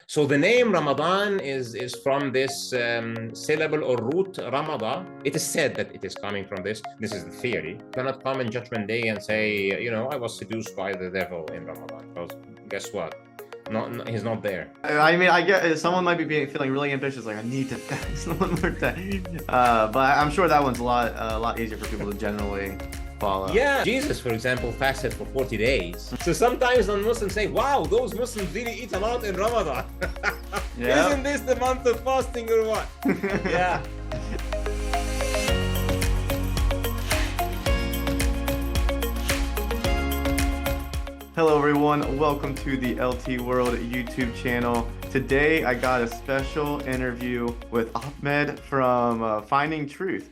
So the name Ramadan is from this syllable or root Ramadan. It is said that it is coming from this. This is the theory. You cannot come in Judgment Day and say, I was seduced by the devil in Ramadan. Because guess what? He's not there. I mean, I get someone might be feeling really ambitious, like I need to fast one more day. But I'm sure that one's a lot easier for people to generally follow. Yeah, Jesus, for example, fasted for 40 days. So sometimes non-Muslims say, wow, those Muslims really eat a lot in Ramadan. Yeah. Isn't this the month of fasting or what? Yeah. Hello everyone, welcome to the LT World YouTube channel. Today I got a special interview with Ahmed from Finding Truth.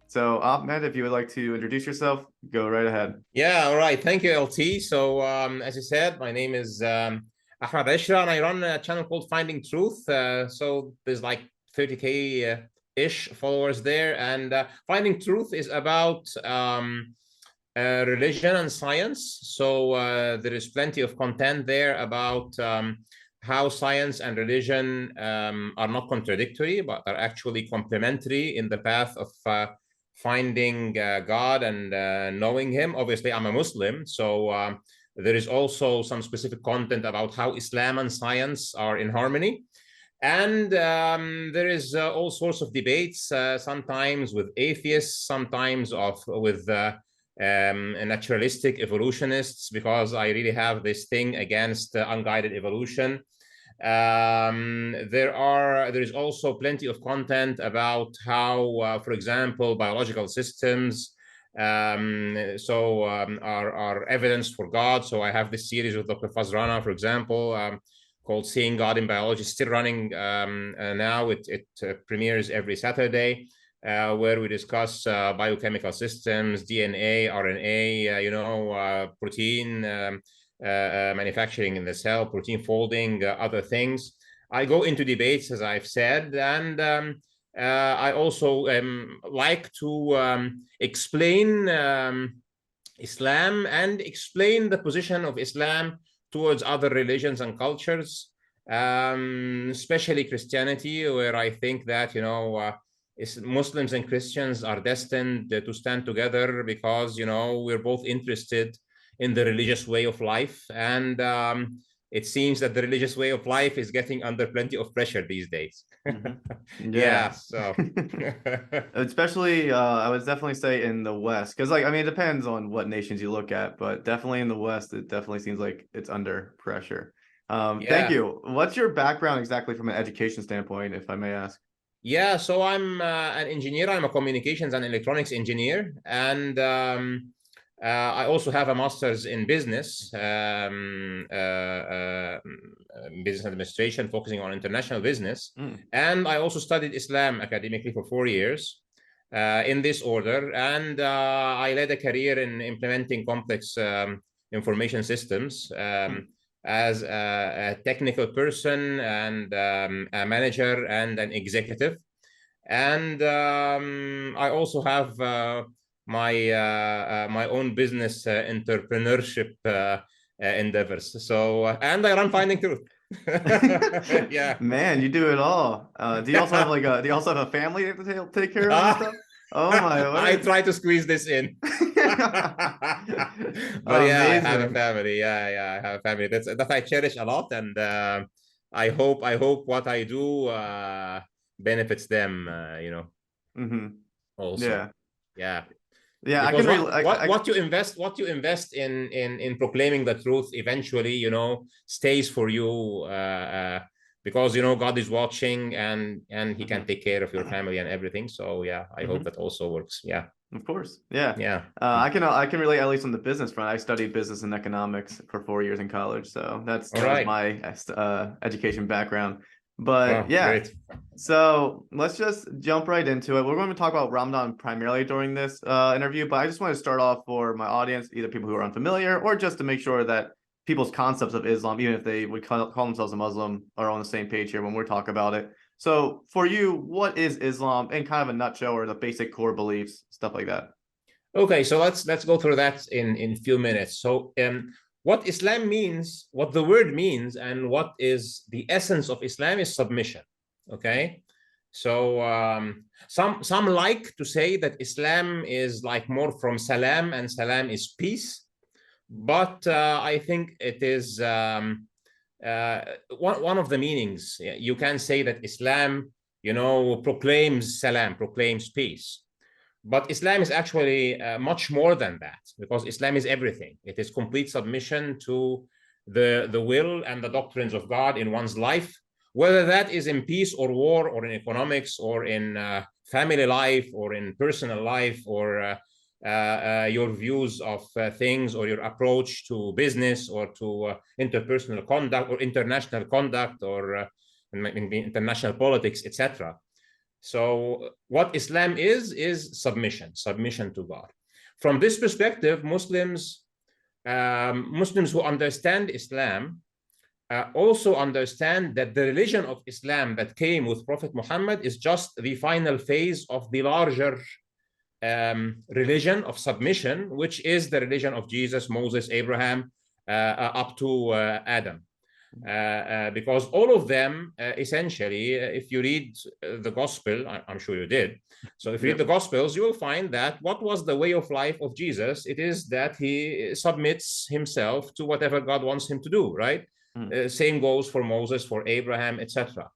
So Ahmed, if you would like to introduce yourself, go right ahead. Yeah, all right. Thank you, LT. So as you said, my name is Ahmed Ishra, and I run a channel called Finding Truth. So there's like 30K-ish followers there. And Finding Truth is about religion and science. So there is plenty of content there about how science and religion are not contradictory, but are actually complementary in the path of finding God and knowing Him. Obviously, I'm a Muslim, so there is also some specific content about how Islam and science are in harmony. And there is all sorts of debates, sometimes with atheists, sometimes with naturalistic evolutionists, because I really have this thing against unguided evolution. There is also plenty of content about how, for example, biological systems are evidence for God. So I have this series with Dr. Fazrana, for example, called Seeing God in Biology, still running now. It premieres every Saturday. Where we discuss biochemical systems, DNA, RNA, protein manufacturing in the cell, protein folding, other things. I go into debates, as I've said, and I also like to explain Islam and explain the position of Islam towards other religions and cultures, especially Christianity, where I think that, Muslims and Christians are destined to stand together because, we're both interested in the religious way of life. And it seems that the religious way of life is getting under plenty of pressure these days. Mm-hmm. Yeah, so. Especially, I would definitely say in the West, because it depends on what nations you look at, but definitely in the West, it definitely seems like it's under pressure. Yeah. Thank you. What's your background exactly from an education standpoint, if I may ask? Yeah, so I'm an engineer. I'm a communications and electronics engineer. And I also have a master's in business, business administration, focusing on international business. And I also studied Islam academically for 4 years in this order. And I led a career in implementing complex information systems as a technical person and a manager and an executive. And I also have my own business entrepreneurship endeavors. So and I run Finding Truth. Yeah, man, you do it all. Do you also have do you also have a family to take care of and stuff? Oh my word. I try to squeeze this in. But yeah, I have a family. Yeah, I have a family that I cherish a lot, and I hope what I do benefits them. Mm-hmm. Also. Yeah. Yeah, because what you invest in proclaiming the truth eventually, stays for you, because God is watching and He can take care of your family and everything. So yeah, I hope that also works. Yeah. Of course. Yeah. Yeah. I can relate, at least on the business front. I studied business and economics for 4 years in college, so that was my education background. But yeah, great. So let's just jump right into it. We're going to talk about Ramadan primarily during this interview, but I just want to start off for my audience, either people who are unfamiliar or just to make sure that people's concepts of Islam, even if they would call themselves a Muslim, are on the same page here when we're talking about it. So for you, what is Islam in kind of a nutshell, or the basic core beliefs, stuff like that? Okay, so let's go through that in a few minutes. So what Islam means, what the word means, and what is the essence of Islam is submission. Okay, so some like to say that Islam is like more from salam, and salam is peace, but I think it is one of the meanings. You can say that Islam, proclaims salam, proclaims peace. But Islam is actually much more than that, because Islam is everything. It is complete submission to the will and the doctrines of God in one's life, whether that is in peace or war, or in economics, or in family life, or in personal life, or your views of things, or your approach to business, or to interpersonal conduct, or international conduct, or in international politics, etc. So what Islam is submission to God. From this perspective, Muslims who understand Islam also understand that the religion of Islam that came with Prophet Muhammad is just the final phase of the larger religion of submission, which is the religion of Jesus, Moses, Abraham, up to Adam. Because all of them, essentially, if you read the gospel, I'm sure you did. So if you read the gospels, you will find that what was the way of life of Jesus? It is that he submits himself to whatever God wants him to do, right? Same goes for Moses, for Abraham, etc.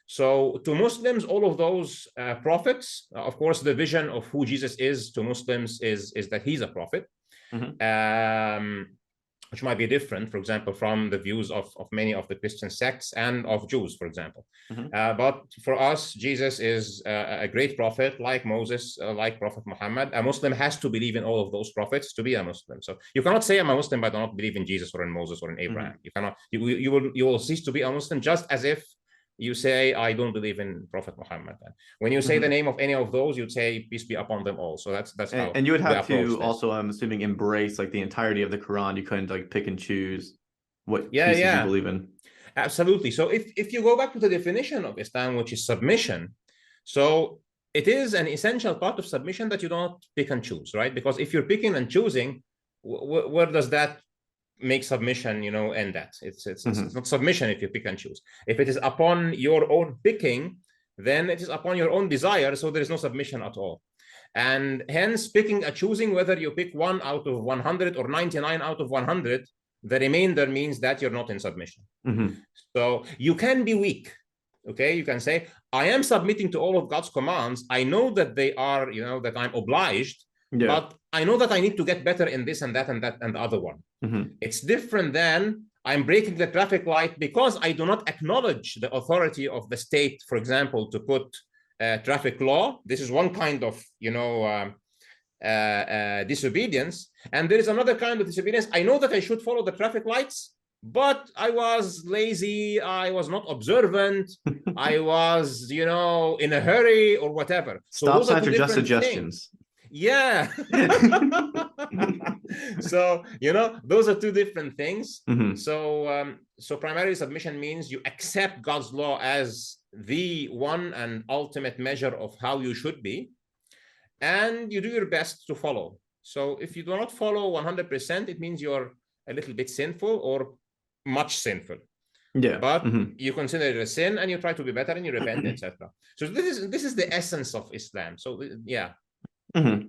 So to Muslims, all of those prophets, of course, the vision of who Jesus is to Muslims is that he's a prophet. Which might be different, for example, from the views of many of the Christian sects and of Jews, for example. But for us, Jesus is a great prophet, like Moses, like Prophet Muhammad. A Muslim has to believe in all of those prophets to be a Muslim. So you cannot say I'm a Muslim, but I do not believe in Jesus or in Moses or in Abraham. You cannot. You will cease to be a Muslim, just as if you say, I don't believe in Prophet Muhammad. When you say the name of any of those, you'd say, peace be upon them all. So that's how. And you would have to also, I'm assuming, embrace like the entirety of the Quran. You couldn't like pick and choose what pieces you believe in. Absolutely. So if you go back to the definition of Islam, which is submission, so it is an essential part of submission that you don't pick and choose, right? Because if you're picking and choosing, where does that make submission, end at? It's not submission if you pick and choose. If it is upon your own picking, then it is upon your own desire, so there is no submission at all. And hence, picking and choosing, whether you pick 1 out of 100 or 99 out of 100, the remainder means that you're not in submission. So you can be weak. Okay, you can say, I am submitting to all of God's commands. I know that they are, that I'm obliged, but I know that I need to get better in this and that and that and the other one. It's different than I'm breaking the traffic light because I do not acknowledge the authority of the state, for example, to put traffic law. This is one kind of, disobedience. And there is another kind of disobedience. I know that I should follow the traffic lights, but I was lazy. I was not observant. I was, in a hurry or whatever. Stop signs are just suggestions. Yeah. So, those are two different things. So primary submission means you accept God's law as the one and ultimate measure of how you should be, and you do your best to follow. So if you do not follow 100%, it means you're a little bit sinful or much sinful. But you consider it a sin and you try to be better and you repent, etc. So this is the essence of Islam. So yeah.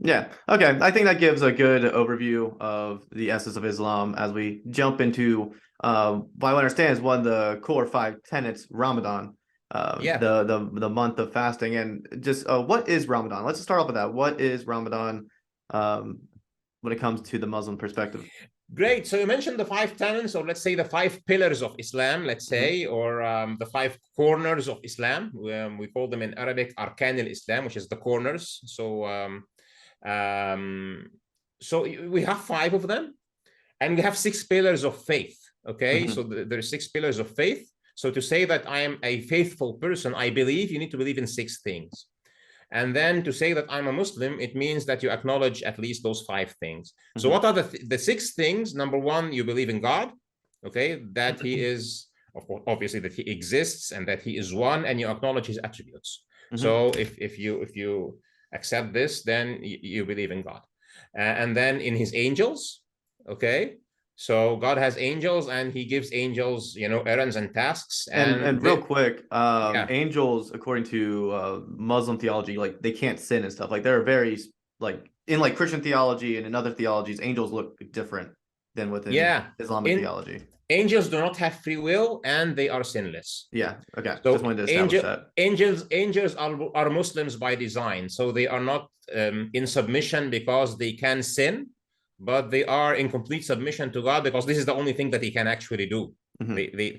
Yeah. Okay. I think that gives a good overview of the essence of Islam as we jump into what I understand is one of the core 5 tenets, Ramadan, the month of fasting. And just what is Ramadan? Let's start off with that. What is Ramadan when it comes to the Muslim perspective? Great. So you mentioned the 5 tenets, or let's say the 5 pillars of Islam, let's say, or the 5 corners of Islam. We call them in Arabic Arkan al-Islam, which is the corners. So we have 5 of them, and we have 6 pillars of faith. Okay, so there are 6 pillars of faith. So to say that I am a faithful person, I believe, you need to believe in 6 things. And then to say that I'm a Muslim, it means that you acknowledge at least those 5 things. So what are the 6 things? Number 1, you believe in God, okay, that he is, obviously, that he exists and that he is one, and you acknowledge his attributes. So if you accept this, then you believe in God. And then in his angels, okay, So God has angels, and he gives angels, errands and tasks. And real quick, yeah, angels, according to Muslim theology, like they can't sin and stuff. Like they're very like in like Christian theology and in other theologies, angels look different than within yeah. Islamic theology. Angels do not have free will, and they are sinless. Yeah. Okay. Just So wanted to establish that. angels are Muslims by design. So they are not in submission because they can sin, but they are in complete submission to God because this is the only thing that he can actually do. Mm-hmm.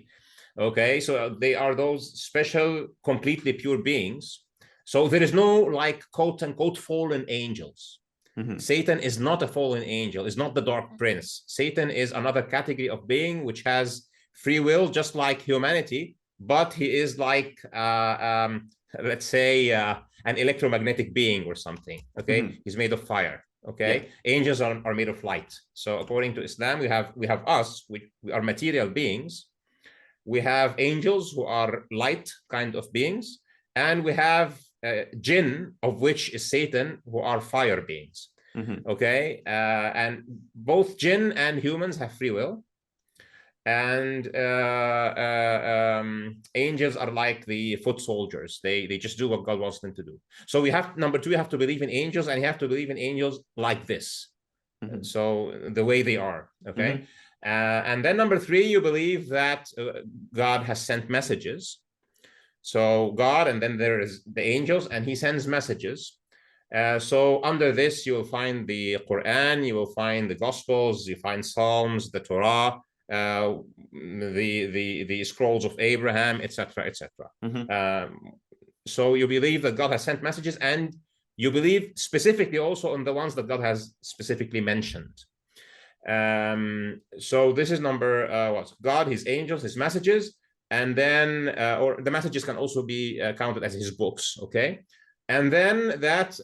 Okay, so they are those special, completely pure beings. So there is no like quote unquote fallen angels. Mm-hmm. Satan is not a fallen angel, is not the dark prince. Satan is another category of being which has free will, just like humanity, but he is like, let's say, an electromagnetic being or something. Okay, Mm-hmm. he's made of fire. Okay, Yeah. angels are made of light. So according to Islam, we have us, we are material beings. We have angels who are light kind of beings, and we have jinn, of which is Satan, who are fire beings. Mm-hmm. Okay, and both jinn and humans have free will, and angels are like the foot soldiers. They just do what God wants them to do. So we have number two, you have to believe in angels, and you have to believe in angels like this. Mm-hmm. So the way they are. Okay. Mm-hmm. And then number three, you believe that God has sent messages. So God, and then there is the angels, and he sends messages. So under this, you will find the Quran, you will find the Gospels, you find Psalms, the Torah, the scrolls of Abraham, etc., etc. Mm-hmm. So you believe that God has sent messages, and you believe specifically also on the ones that God has specifically mentioned. So this is number what? God, his angels, his messages, and then or the messages can also be counted as his books. Okay, and then that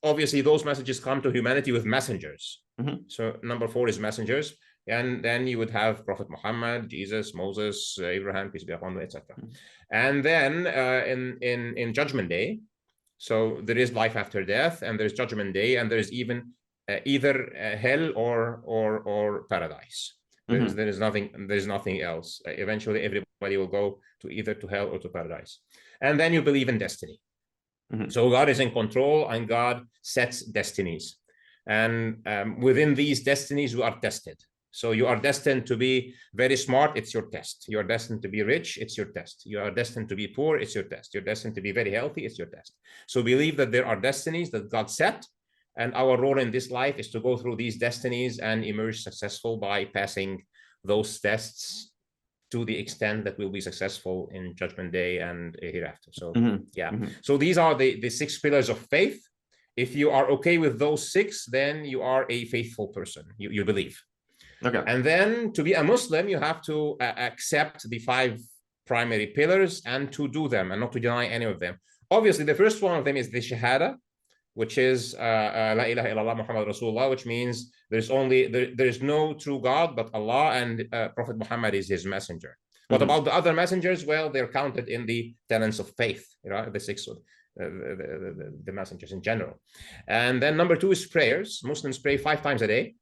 obviously those messages come to humanity with messengers. Mm-hmm. So number four is messengers, and then you would have Prophet Muhammad, Jesus, Moses, Abraham, peace be upon them, etc. Mm-hmm. And then in Judgment Day, so there is life after death, and there's Judgment Day, and there's even either hell or paradise. Mm-hmm. There's nothing else. Eventually, everybody will go to either to hell or to paradise. And then you believe in destiny. Mm-hmm. So God is in control, and God sets destinies. And within these destinies, we are tested. So you are destined to be very smart, it's your test. You are destined to be rich, it's your test. You are destined to be poor, it's your test. You're destined to be very healthy, it's your test. So believe that there are destinies that God set, and our role in this life is to go through these destinies and emerge successful by passing those tests to the extent that we'll be successful in Judgment Day and hereafter. So yeah. So these are the 6 pillars of faith. If you are okay with those 6, then you are a faithful person. You believe. Okay. And then to be a Muslim, you have to accept the 5 primary pillars and to do them and not to deny any of them. Obviously, the first one of them is the Shahada, which is La ilaha illallah Muhammad Rasulullah, which means there is no true God but Allah, and Prophet Muhammad is his messenger. What about the other messengers? Well, they're counted in the tenets of faith, the 6 the messengers in general. And then number 2 is prayers. Muslims pray 5 times a day.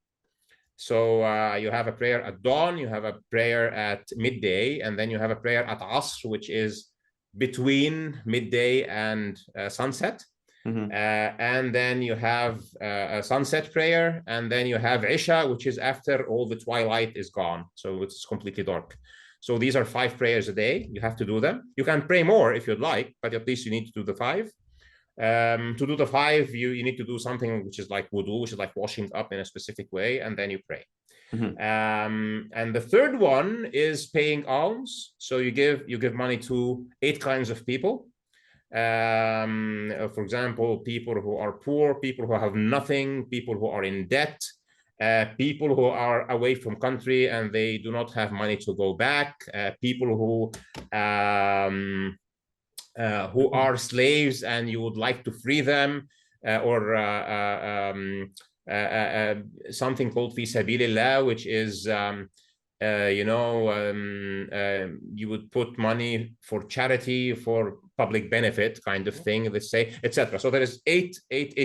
So you have a prayer at dawn, you have a prayer at midday, and then you have a prayer at Asr, which is between midday and sunset. And then you have a sunset prayer, and then you have Isha, which is after all the twilight is gone. So it's completely dark. So these are 5 prayers a day. You have to do them. You can pray more if you'd like, but at least you need to do the 5. To do the 5, you need to do something which is like wudu, which is like washing up in a specific way, and then you pray. And the third one is paying alms. So you give money to 8 kinds of people. For example, people who are poor, people who have nothing, people who are in debt, people who are away from country and they do not have money to go back, people who are slaves and you would like to free them, or something called fi sabilillah, which is you would put money for charity, for public benefit kind of thing, let's say, etc. So there is eight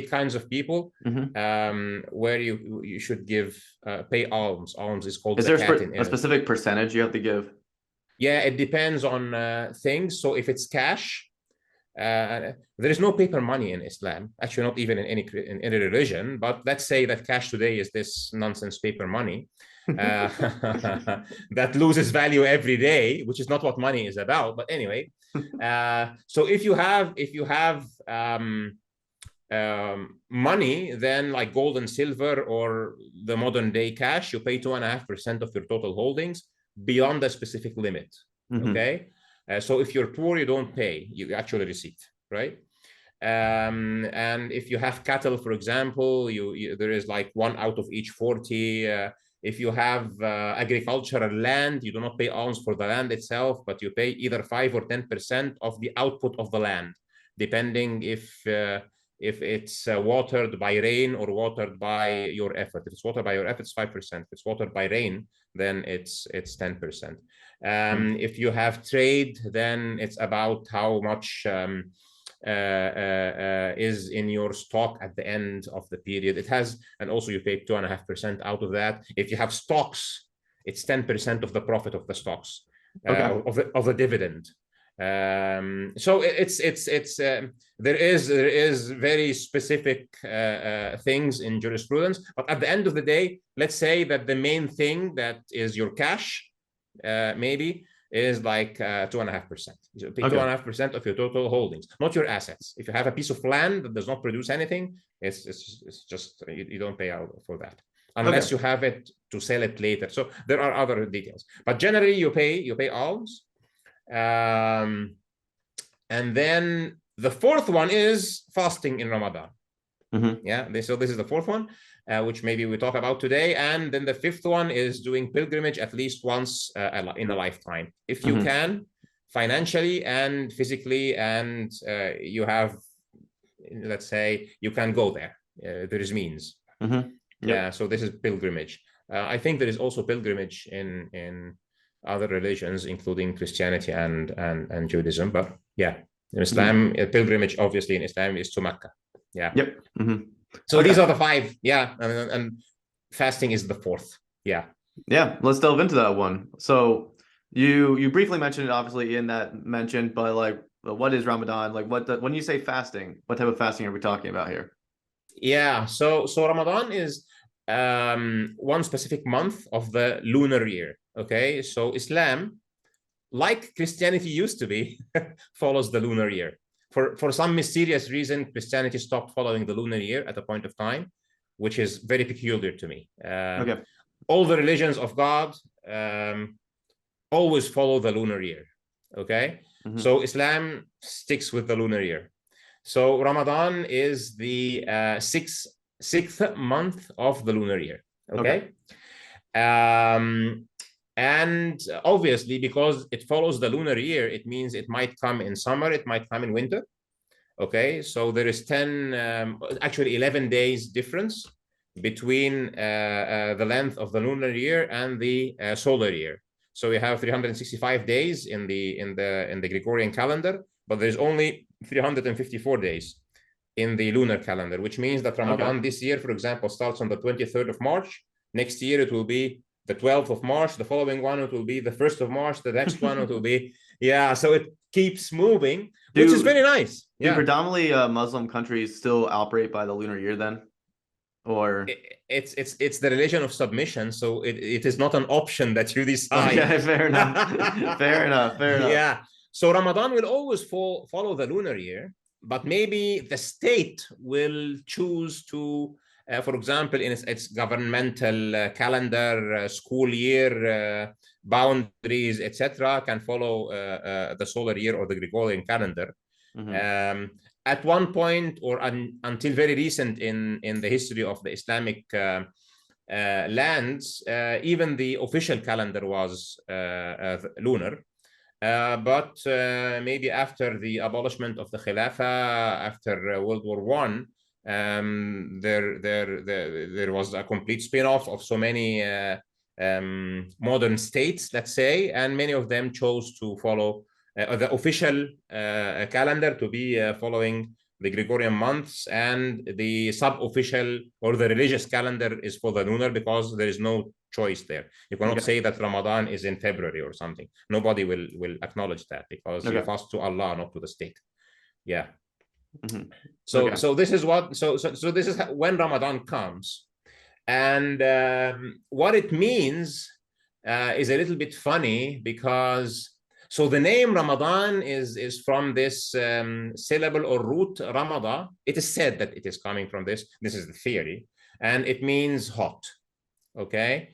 kinds of people where you should give pay alms. Alms is called Is there zakat in a specific percentage you have to give? Yeah, it depends on things. So if it's cash, there is no paper money in Islam, actually not even in any religion, but let's say that cash today is this nonsense paper money that loses value every day, which is not what money is about. But anyway, so if you have money, then like gold and silver or the modern day cash, you pay 2.5% of your total holdings beyond a specific limit. Okay. So if you're poor, you don't pay, you actually receive, right? And if you have cattle, for example, there is like 1 out of each 40. If you have agricultural land, you do not pay alms for the land itself, but you pay either 5 or 10% of the output of the land, depending if it's watered by rain or watered by your effort. If it's watered by your effort, it's 5%. If it's watered by rain, then it's 10%. If you have trade, then it's about how much is in your stock at the end of the period. It has, and also you pay 2.5% out of that. If you have stocks, it's 10% of the profit of the stocks, of the dividend. So there is very specific things in jurisprudence, but at the end of the day, let's say that the main thing that is your cash maybe is like 2.5%. You pay 2.5% of your total holdings, not your assets. If you have a piece of land that does not produce anything, it's just you don't pay out for that unless you have it to sell it later. So there are other details, but generally you pay alms. And then the fourth one is fasting in Ramadan. Yeah, so this is the fourth one, which maybe we talk about today. And then the fifth one is doing pilgrimage at least once in a lifetime, if you can, financially and physically, and you have, let's say, you can go there. There is means. Yeah, so this is pilgrimage. I think there is also pilgrimage in other religions, including Christianity and Judaism. But yeah, in Islam, pilgrimage obviously in Islam is to Mecca. Yeah. So these are the five. Yeah, and fasting is the fourth. Yeah. Yeah, let's delve into that one. So you briefly mentioned it, obviously, in that mention, but like, what is Ramadan? Like, when you say fasting, what type of fasting are we talking about here? Yeah, so Ramadan is one specific month of the lunar year. Okay, so Islam, like Christianity used to be, follows the lunar year. For some mysterious reason, Christianity stopped following the lunar year at a point of time, which is very peculiar to me. All the religions of God always follow the lunar year. Okay, so Islam sticks with the lunar year. So Ramadan is the sixth month of the lunar year. Okay. And obviously, because it follows the lunar year, it means it might come in summer, it might come in winter. Okay, so there is actually 11 days difference between the length of the lunar year and the solar year. So we have 365 days in the Gregorian calendar, but there's only 354 days in the lunar calendar, which means that Ramadan this year, for example, starts on the 23rd of March. Next year, it will be the 12th of March. The following one, it will be the 1st of March. The next one, it will be, so it keeps moving, which is very nice. Do predominantly Muslim countries still operate by the lunar year then? Or it's the religion of submission, so it is not an option that you decide. Okay, fair enough. Fair enough. Yeah. So Ramadan will always follow the lunar year, but maybe the state will choose to, for example, in its governmental calendar, school year boundaries, etc., can follow the solar year or the Gregorian calendar. At one point, or until very recent in the history of the Islamic lands, even the official calendar was lunar. But maybe after the abolishment of the Khilafah, after World War I, there was a complete spin-off of so many modern states, let's say, and many of them chose to follow the official calendar to be following the Gregorian months, and the sub-official or the religious calendar is for the lunar, because there is no choice there. You cannot say that Ramadan is in February or something. Nobody will acknowledge that, because you fast to Allah, not to the state. Yeah. So this is what so this is when Ramadan comes, and what it means is a little bit funny, because so the name Ramadan is from this syllable or root Ramada. It is said that it is coming from this. This is the theory, and it means hot. Okay,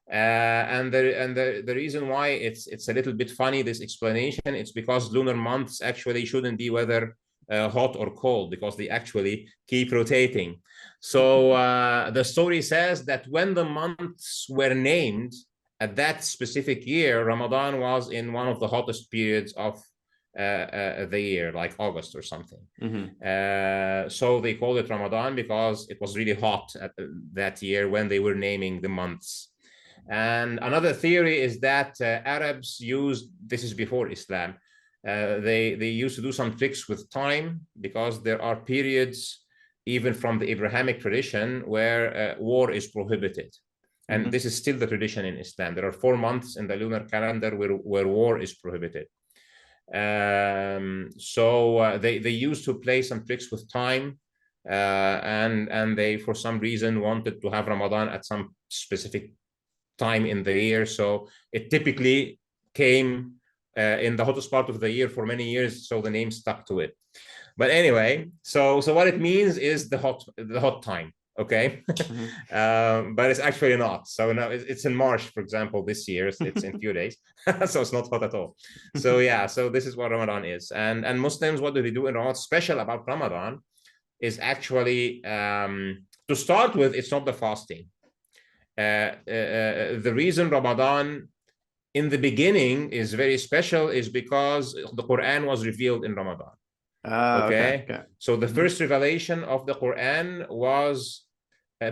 and the reason why it's a little bit funny, this explanation, it's because lunar months actually shouldn't be whether hot or cold, because they actually keep rotating. So the story says that when the months were named at that specific year, Ramadan was in one of the hottest periods of the year, like August or something. So they called it Ramadan because it was really hot that year when they were naming the months. And another theory is that Arabs used, this is before Islam, they used to do some tricks with time, because there are periods even from the Abrahamic tradition where war is prohibited. And this is still the tradition in Islam. There are 4 months in the lunar calendar where war is prohibited. So they used to play some tricks with time, and they, for some reason, wanted to have Ramadan at some specific time in the year. So it typically came in the hottest part of the year for many years, so the name stuck to it. But anyway, so what it means is the hot time. Okay. But it's actually not. So now it's in March, for example, this year. It's in a few days. So it's not hot at all. So yeah, so this is what Ramadan is. And Muslims, what do they do in Ramadan? Special about Ramadan is actually, to start with, it's not the fasting. The reason Ramadan in the beginning is very special is because the Quran was revealed in Ramadan. Okay. So the first revelation of the Quran was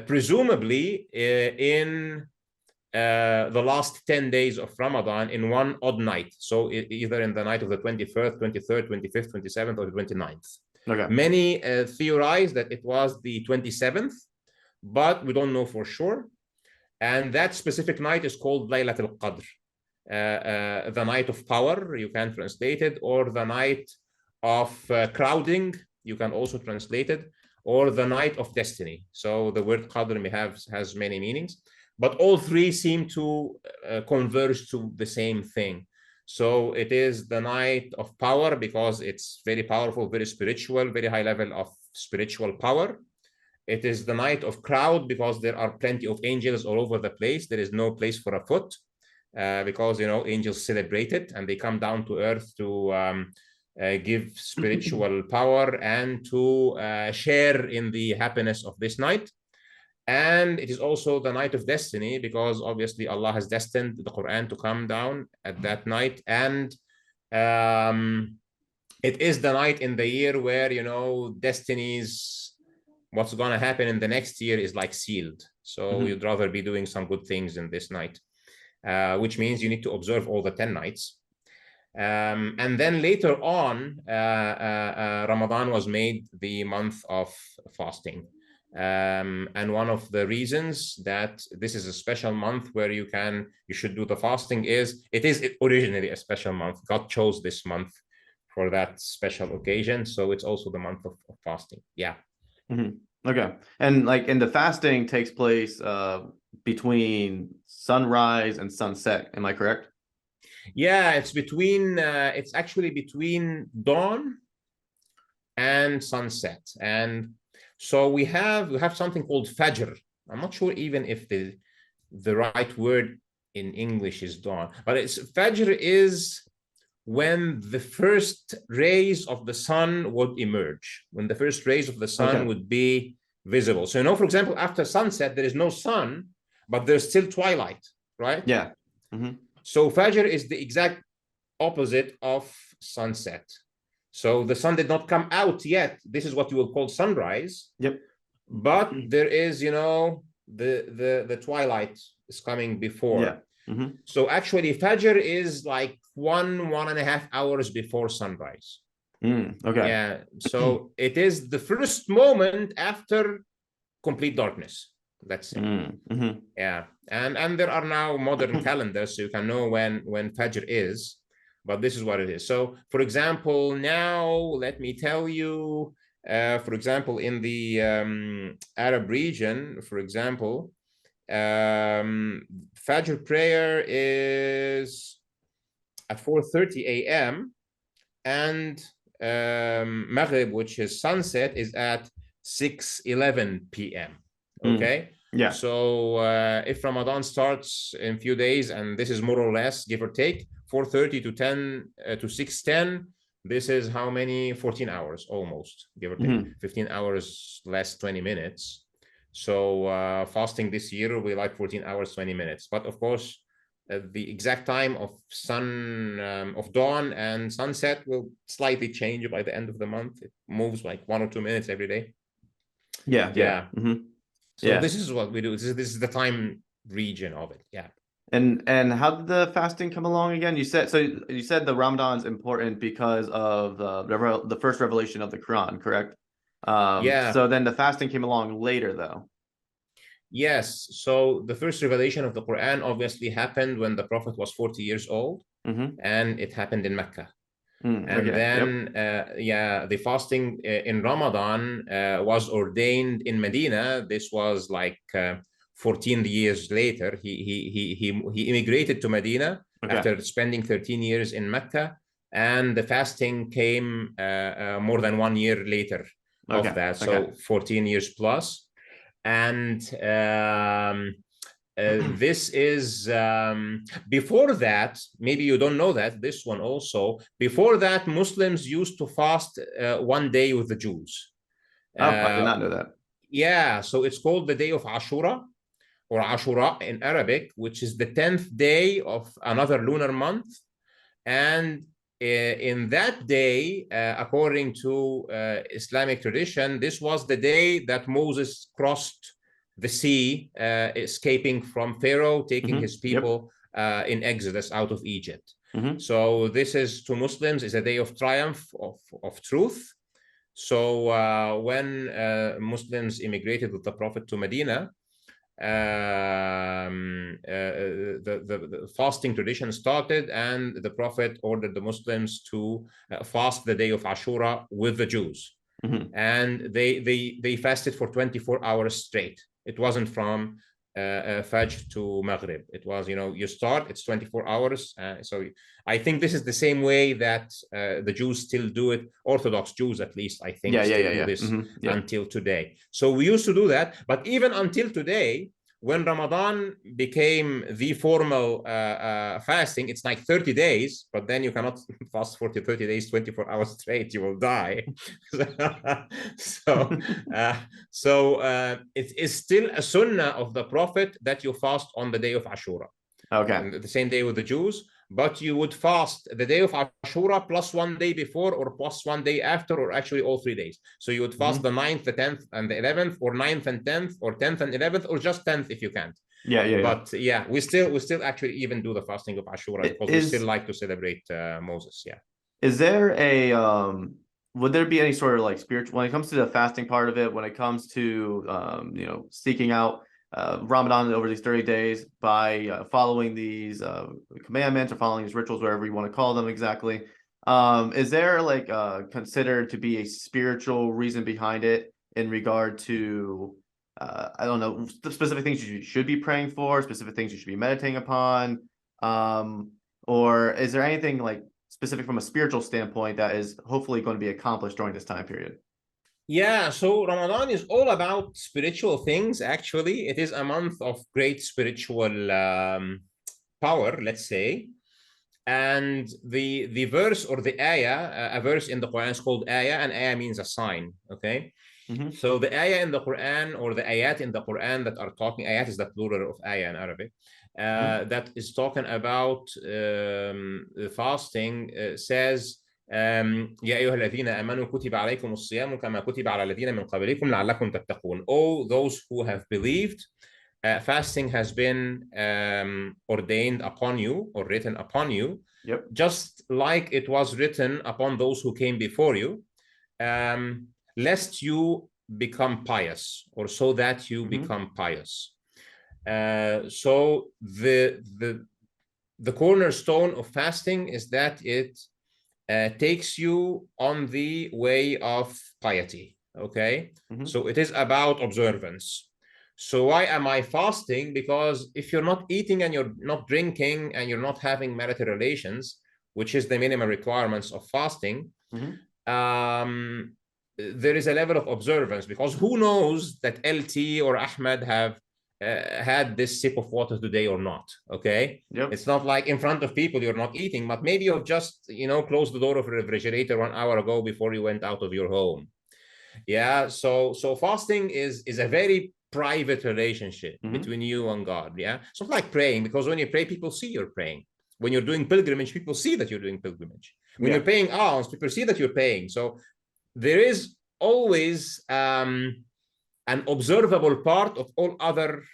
presumably in the last 10 days of Ramadan, in one odd night. So either in the night of the 21st, 23rd, 25th, 27th, or the 29th. Many theorize that it was the 27th, but we don't know for sure. And that specific night is called Laylat al-Qadr, the night of power, you can translate it, or the night of crowding, you can also translate it, or the night of destiny. So the word Qadr has many meanings, but all three seem to converge to the same thing. So it is the night of power because it's very powerful, very spiritual, very high level of spiritual power. It is the night of crowd because there are plenty of angels all over the place. There is no place for a foot because, angels celebrate it and they come down to earth to give spiritual power and to share in the happiness of this night. And it is also the night of destiny because obviously Allah has destined the Quran to come down at that night. And it is the night in the year where, destinies, what's going to happen in the next year is like sealed. So you'd rather be doing some good things in this night, which means you need to observe all the 10 nights. And then later on, Ramadan was made the month of fasting. And one of the reasons that this is a special month where you should do the fasting is it is originally a special month. God chose this month for that special occasion. So it's also the month of fasting. Yeah. Okay. And the fasting takes place between sunrise and sunset. Am I correct? Yeah, it's actually between dawn and sunset. And so we have something called Fajr. I'm not sure even if the right word in English is dawn, but Fajr is when the first rays of the sun would emerge, when the first rays of the sun would be visible. So, for example, after sunset, there is no sun, but there's still twilight, right? Yeah. So Fajr is the exact opposite of sunset. So the sun did not come out yet. This is what you will call sunrise. Yep. But there is, the twilight is coming before. Yeah. Mm-hmm. So actually, Fajr is like 1.5 hours before sunrise. Okay. Yeah. So it is the first moment after complete darkness. Let's say. Mm-hmm. Yeah. And there are now modern calendars, so you can know when Fajr is. But this is what it is. So, for example, now let me tell you. For example, in the Arab region, for example, Fajr prayer is at 4:30 a.m. and Maghrib, which is sunset, is at 6:11 p.m. Okay. Yeah. So if Ramadan starts in a few days, and this is more or less, give or take, 4:30 to 10 to 6:10, this is how many? 14 hours almost, give or take. 15 hours less 20 minutes. So fasting this year will be like 14 hours, 20 minutes. But of course, the exact time of of dawn and sunset will slightly change by the end of the month. It moves like 1 or 2 minutes every day. Yeah. So this is what we do. This is the time region of it. Yeah. And how did the fasting come along again? You said the Ramadan's important because of the first revelation of the Quran, correct? Yeah. So then the fasting came along later, though. Yes. So the first revelation of the Quran obviously happened when the Prophet was 40 years old, and it happened in Mecca. And then, the fasting in Ramadan was ordained in Medina. This was like 14 years later. He immigrated to Medina after spending 13 years in Mecca, and the fasting came more than 1 year later of that. So 14 years plus. And this is before that, maybe you don't know that, this one also, before that, Muslims used to fast 1 day with the Jews. I did not know that. Yeah, so it's called the day of Ashura, or Ashura in Arabic, which is the 10th day of another lunar month. And in that day, according to Islamic tradition, this was the day that Moses crossed the sea, escaping from Pharaoh, taking his people in Exodus out of Egypt. So this is, to Muslims, is a day of triumph, of truth. So when Muslims immigrated with the Prophet to Medina, the fasting tradition started, and the Prophet ordered the Muslims to fast the day of Ashura with the Jews. And they fasted for 24 hours straight. It wasn't from Fajr to Maghrib. It was, you start, it's 24 hours. So I think this is the same way that the Jews still do it. Orthodox Jews, at least, I think, do this until today. So we used to do that. But even until today, when Ramadan became the formal fasting, it's like 30 days, but then you cannot fast for 30 days, 24 hours straight, you will die. So it is still a sunnah of the Prophet that you fast on the day of Ashura. And the same day with the Jews, but you would fast the day of Ashura plus 1 day before, or plus 1 day after, or actually all 3 days. So you would fast the 9th, the 10th, and the 11th, or 9th and 10th, or 10th and 11th, or just 10th if you can't. But we still actually even do the fasting of Ashura, because we still like to celebrate Moses. Yeah. Is there a would there be any sort of like spiritual, when it comes to the fasting part of it, when it comes to seeking out Ramadan over these 30 days by following these commandments, or following these rituals, whatever you want to call them exactly, is there like considered to be a spiritual reason behind it, in regard to I don't know, specific things you should be praying for, specific things you should be meditating upon, or is there anything like specific from a spiritual standpoint that is hopefully going to be accomplished during this time period? Yeah, so Ramadan is all about spiritual things, actually. It is a month of great spiritual power, let's say. And the verse, or the ayah, a verse in the Quran is called ayah, and ayah means a sign, okay? So the ayah in the Quran, or the ayat in the Quran that are talking, ayat is the plural of ayah in Arabic, that is talking about the fasting, says, يا أيها الذين آمنوا كتب عليكم الصيام كما كتب على الذين من قبلكم لعلكم تتقون. All those who have believed, fasting has been ordained upon you or written upon you, Yep. just like it was written upon those who came before you, lest you become pious, or so that you become pious. So the cornerstone of fasting is that it takes you on the way of piety. Okay, so it is about observance. So why am I fasting? Because if you're not eating and you're not drinking and you're not having marital relations, which is the minimum requirements of fasting, there is a level of observance, because who knows that LT or Ahmed have had this sip of water today or not. Okay, it's not like in front of people you're not eating, but maybe you've just closed the door of the refrigerator 1 hour ago before you went out of your home. Yeah, so fasting is a very private relationship between you and God. Yeah, it's not like praying, because when you pray, people see you're praying. When you're doing pilgrimage, people see that you're doing pilgrimage. When you're paying alms, people see that you're paying. So there is always an observable part of all other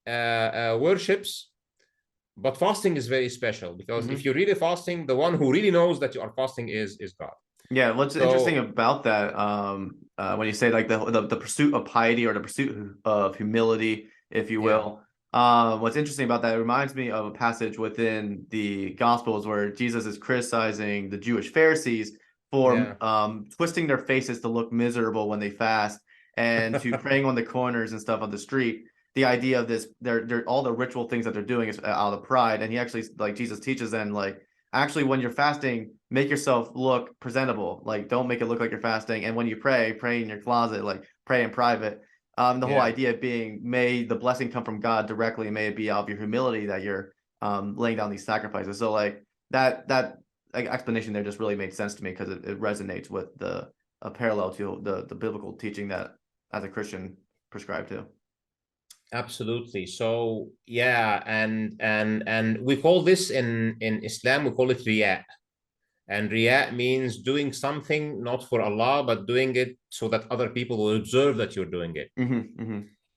worships, but fasting is very special, because if you're really fasting, the one who really knows that you are fasting is God. Yeah, what's interesting about that, when you say like the pursuit of piety, or the pursuit of humility, if you will, what's interesting about that, it reminds me of a passage within the Gospels where Jesus is criticizing the Jewish Pharisees for twisting their faces to look miserable when they fast, and to praying on the corners and stuff on the street. The idea of this, they're all the ritual things that they're doing is out of pride, and he actually, like, Jesus teaches them, like, actually, when you're fasting, make yourself look presentable. Like, don't make it look like you're fasting. And when you pray in your closet, like pray in private. The whole idea being, may the blessing come from God directly, and may it be out of your humility that you're laying down these sacrifices. So like that like explanation there just really made sense to me, because it resonates with the parallel to the biblical teaching that as a Christian prescribe to. Absolutely. So yeah, and we call this in Islam, we call it riya. And riya means doing something not for Allah, but doing it so that other people will observe that you're doing it.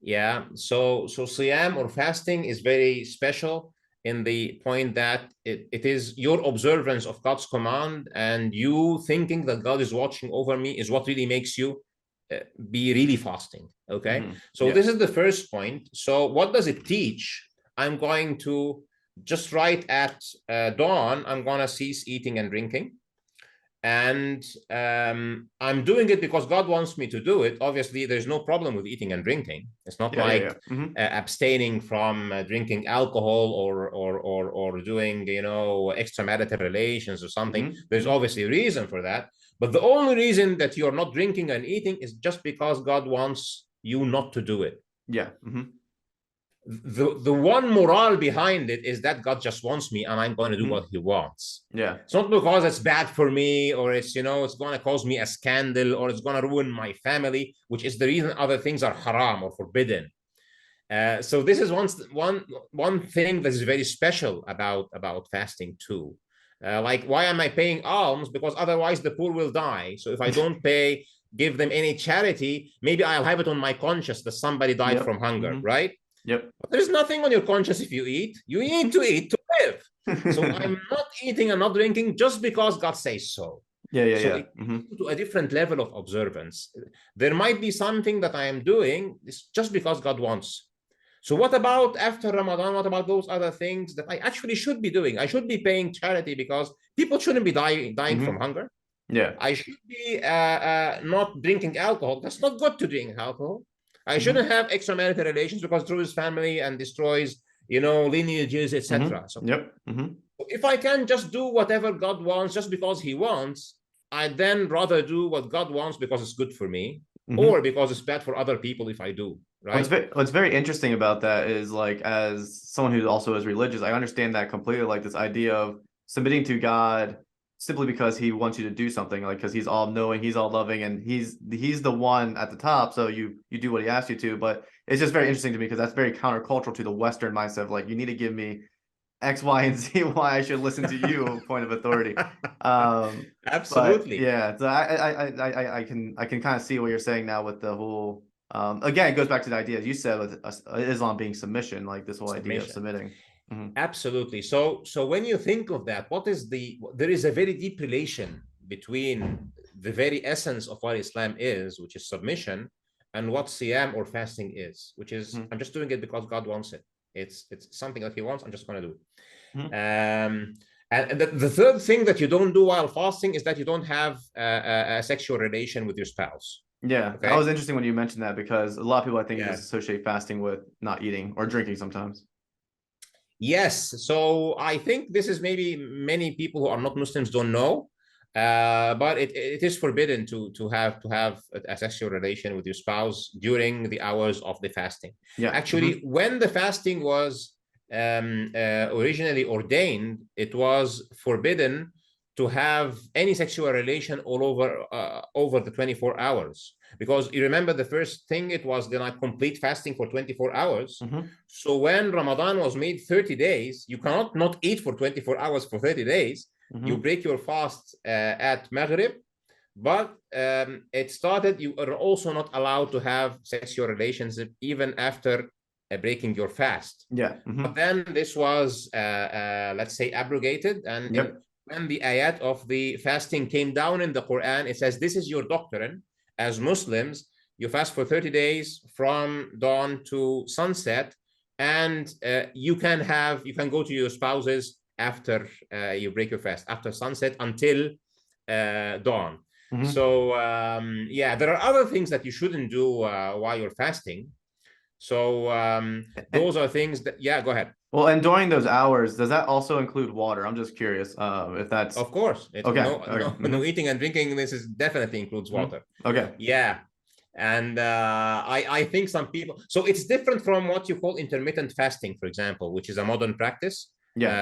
Yeah. So siyam or fasting is very special in the point that it is your observance of God's command, and you thinking that God is watching over me is what really makes you be really fasting. Okay. So this is the first point. So what does it teach? I'm going to just right at dawn, I'm going to cease eating and drinking. And I'm doing it because God wants me to do it. Obviously, there's no problem with eating and drinking. It's not abstaining from drinking alcohol or doing extramarital relations or something. There's obviously a reason for that. But the only reason that you're not drinking and eating is just because God wants you not to do it. The one morale behind it is that God just wants me, and I'm going to do what he wants. It's not because it's bad for me, or it's it's going to cause me a scandal, or it's going to ruin my family, which is the reason other things are haram or forbidden. So this is one thing that is very special about fasting too. Like, why am I paying alms? Because otherwise the poor will die. So if I don't give them any charity, maybe I'll have it on my conscience that somebody died from hunger, right? But there's nothing on your conscience if you eat. You need to eat to live. So I'm not eating and not drinking just because God says so. To a different level of observance. There might be something that I am doing just because God wants. So what about after Ramadan? What about those other things that I actually should be doing? I should be paying charity, because people shouldn't be dying from hunger. I should be not drinking alcohol. That's not good to drink alcohol. I shouldn't have extramarital relations, because it destroys family and destroys, lineages, etc. So if I can just do whatever God wants just because he wants, I'd then rather do what God wants because it's good for me, or because it's bad for other people if I do. Right. What's very interesting about that is, like, as someone who also is religious, I understand that completely. Like, this idea of submitting to God simply because he wants you to do something, like, because he's all knowing, he's all loving, and he's the one at the top, so you do what he asks you to. But it's just very interesting to me, because that's very countercultural to the Western mindset of, like, you need to give me X, Y, and Z why I should listen to you, point of authority. Absolutely. But yeah, so I can kind of see what you're saying now with the whole Again, it goes back to the idea, as you said, with Islam being submission, like this whole idea of Submission. submitting. Mhm. Absolutely. So when you think of that, there is a very deep relation between the very essence of what Islam is, which is submission, and what Siyam or fasting is, which is Mhm. I'm just doing it because God wants it. It's something that He wants. I'm just going to do it. Mhm. And the third thing that you don't do while fasting is that you don't have a sexual relation with your spouse. Yeah, that Okay. was interesting when you mentioned that, because a lot of people, I think, Yeah. just associate fasting with not eating or drinking sometimes. Yes. So I think this is maybe many people who are not Muslims don't know, but it is forbidden to have a sexual relation with your spouse during the hours of the fasting. Yeah. Actually, when the fasting was originally ordained, it was forbidden to have any sexual relation all over the 24 hours, because you remember the first thing, it was the like complete fasting for 24 hours. Mhm. So when Ramadan was made 30 days, you cannot not eat for 24 hours for 30 days. You Mhm. break your fast at Maghrib, but it started, you are also not allowed to have sexual relationship even after breaking your fast. Yeah. But Mhm. then this was, let's say, abrogated. And Yep. when the ayat of the fasting came down in the Quran, it says, this is your doctrine. As Muslims, you fast for 30 days from dawn to sunset. And you can go to your spouses after you break your fast, after sunset until dawn. Mhm. So yeah, there are other things that you shouldn't do while you're fasting. So And, those are things that, yeah, go ahead. well, and during those hours, does that also include water? I'm just curious, if that's Of course, it's okay. no Okay. no eating and drinking. This is definitely includes Mhm. water. Okay. Yeah, and I think some people. So it's different from what you call intermittent fasting, for example, which is a modern practice. Yeah.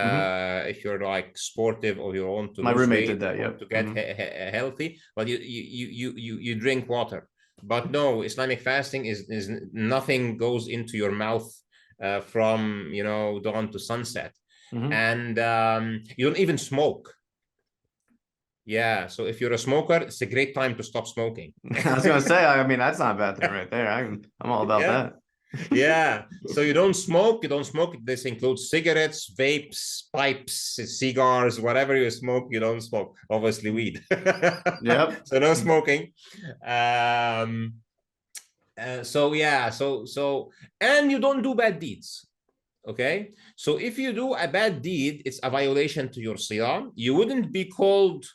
Mhm. If you're like sportive or you want to My lose roommate weight did or that. want Yep. to get Mhm. healthy, but you drink water. But no, Islamic fasting is nothing goes into your mouth from dawn to sunset, Mhm. and you don't even smoke. Yeah, so if you're a smoker, it's a great time to stop smoking. I was gonna say, I mean, that's not a bad thing right there. I'm all about Yeah, that. yeah. So you don't smoke. You don't smoke. This includes cigarettes, vapes, pipes, cigars, whatever you smoke. You don't smoke. Obviously, weed. Yep. So no smoking. Um, so yeah. And you don't do bad deeds. Okay. So if you do a bad deed, it's a violation to your siyam. You wouldn't be called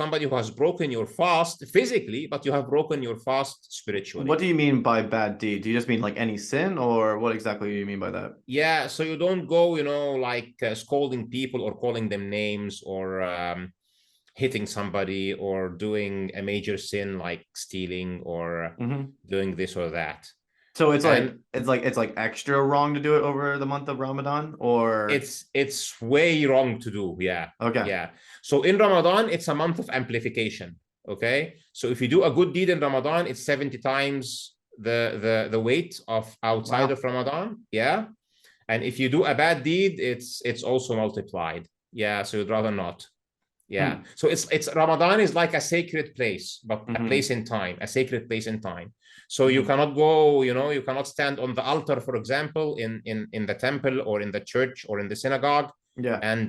somebody who has broken your fast physically, but you have broken your fast What spiritually. do you mean by bad deed? Do you just mean like any sin, or what exactly do you mean by that? Yeah, so you don't go, like scolding people or calling them names or hitting somebody or doing a major sin like stealing or Hmm. doing this or that. So And it's like extra wrong to do it over the month of Ramadan, or it's way wrong to do. Yeah, okay. yeah. So in Ramadan, it's a month of amplification. Okay, so if you do a good deed in Ramadan, it's 70 times the weight of outside Wow. of Ramadan. Yeah, and if you do a bad deed, it's also multiplied. Yeah, so you'd rather not. Yeah, Hmm. so it's Ramadan is like a sacred place, but a Hmm. place in time, a sacred place in time. So you Hmm. cannot go, you cannot stand on the altar, for example, in the temple or in the church or in the synagogue Yeah. and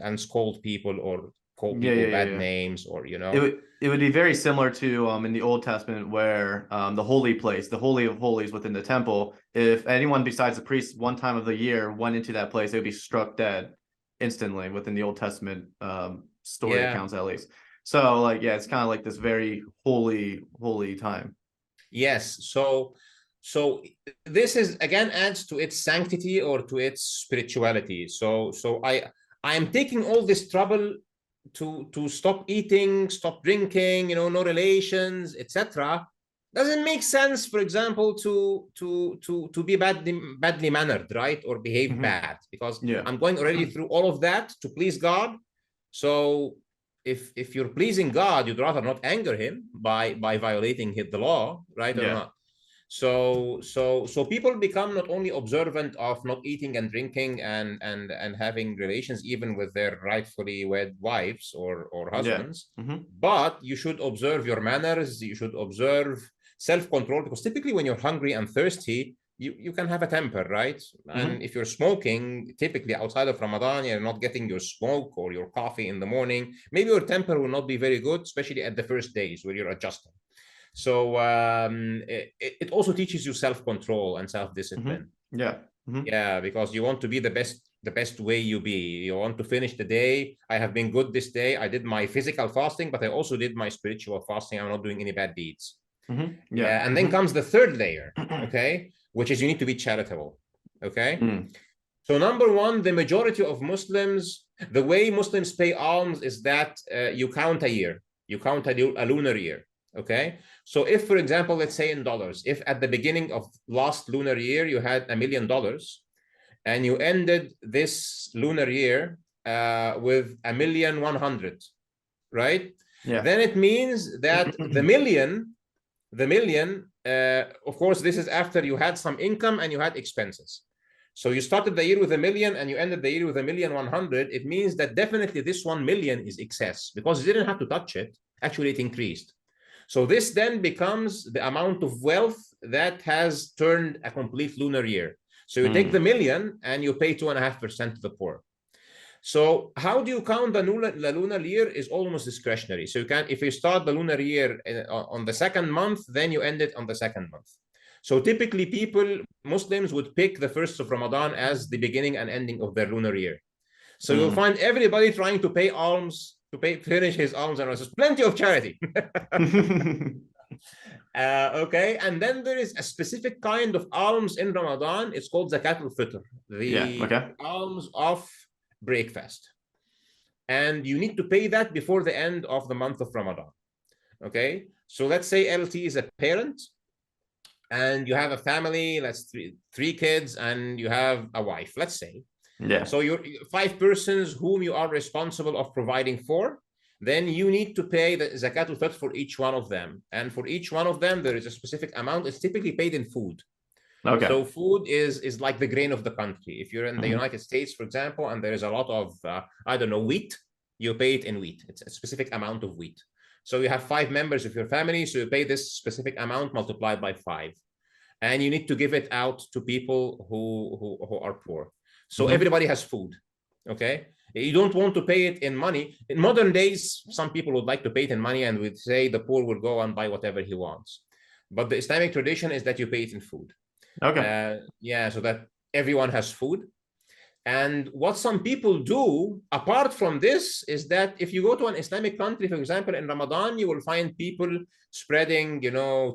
and scold people or call Yeah. people Yeah. Yeah. bad Yeah. names or It would be very similar to in the Old Testament, where the holy place, the holy of holies within the temple, if anyone besides the priest one time of the year went into that place, they would be struck dead instantly within the Old Testament story yeah. accounts, at least. So like, yeah, it's kind of like this very holy time. Yes. So this is again adds to its sanctity or to its spirituality. So I am taking all this trouble to stop eating, stop drinking, no relations, etc. Doesn't make sense, for example, to be badly mannered, right? Or behave Hmm. bad, because Yeah. I'm going already through all of that to please God. So if you're pleasing God, you'd rather not anger him by violating the law, right or Yeah. not? So people become not only observant of not eating and drinking and having relations even with their rightfully wed wives or Yeah. husbands, Hmm. but you should observe your manners, you should observe self-control, because typically when you're hungry and thirsty, you can have a temper, right? And if you're smoking, typically outside of Ramadan, you're not getting your smoke or your coffee in the morning. Maybe your temper will not be very good, especially at the first days where you're adjusting. So it also teaches you self-control and self-discipline. Yeah. Yeah, because you want to be the best way you be. You want to finish the day. I have been good this day. I did my physical fasting, but I also did my spiritual fasting. I'm not doing any bad deeds. Yeah. And then comes the third layer, okay, which is you need to be charitable. Okay. So number one, the majority of Muslims, the way Muslims pay alms is that you count a year. You count a lunar year. Okay. So if, for example, let's say in dollars, if at the beginning of last lunar year you had $1 million and you ended this lunar year with 1,100,000, right? Yeah. Then it means that the million, of course, this is after you had some income and you had expenses. So you started the year with 1 million and you ended the year with 1,100,000. It means that definitely this 1 million is excess because you didn't have to touch it. Actually, it increased. So this then becomes the amount of wealth that has turned a complete lunar year. So you take the million and you pay 2.5% to the poor. So how do you count the lunar year is almost discretionary. So you can, if you start the lunar year on the second month, then you end it on the second month. So typically Muslims would pick the first of Ramadan as the beginning and ending of their lunar year. So you'll find everybody trying to pay alms, finish his alms, and there's plenty of charity. Okay, and then there is a specific kind of alms in Ramadan. It's called Zakat al-Fitr, the alms of breakfast. And you need to pay that before the end of the month of Ramadan. Okay, so let's say LT is a parent and you have a family, that's three kids, and you have a wife, let's say. Yeah. So you're 5 persons whom you are responsible of providing for. Then you need to pay the Zakat al-Fitr for each one of them. And for each one of them, there is a specific amount. It's typically paid in food. Okay. So food is like the grain of the country. If you're in the United States, for example, and there is a lot of, I don't know, wheat, you pay it in wheat. It's a specific amount of wheat. So you have 5 members of your family, so you pay this specific amount multiplied by 5. And you need to give it out to people who are poor. So everybody has food, okay? You don't want to pay it in money. In modern days, some people would like to pay it in money and would say the poor will go and buy whatever he wants. But the Islamic tradition is that you pay it in food. Okay. Yeah, so that everyone has food. And what some people do, apart from this, is that if you go to an Islamic country, for example, in Ramadan, you will find people spreading,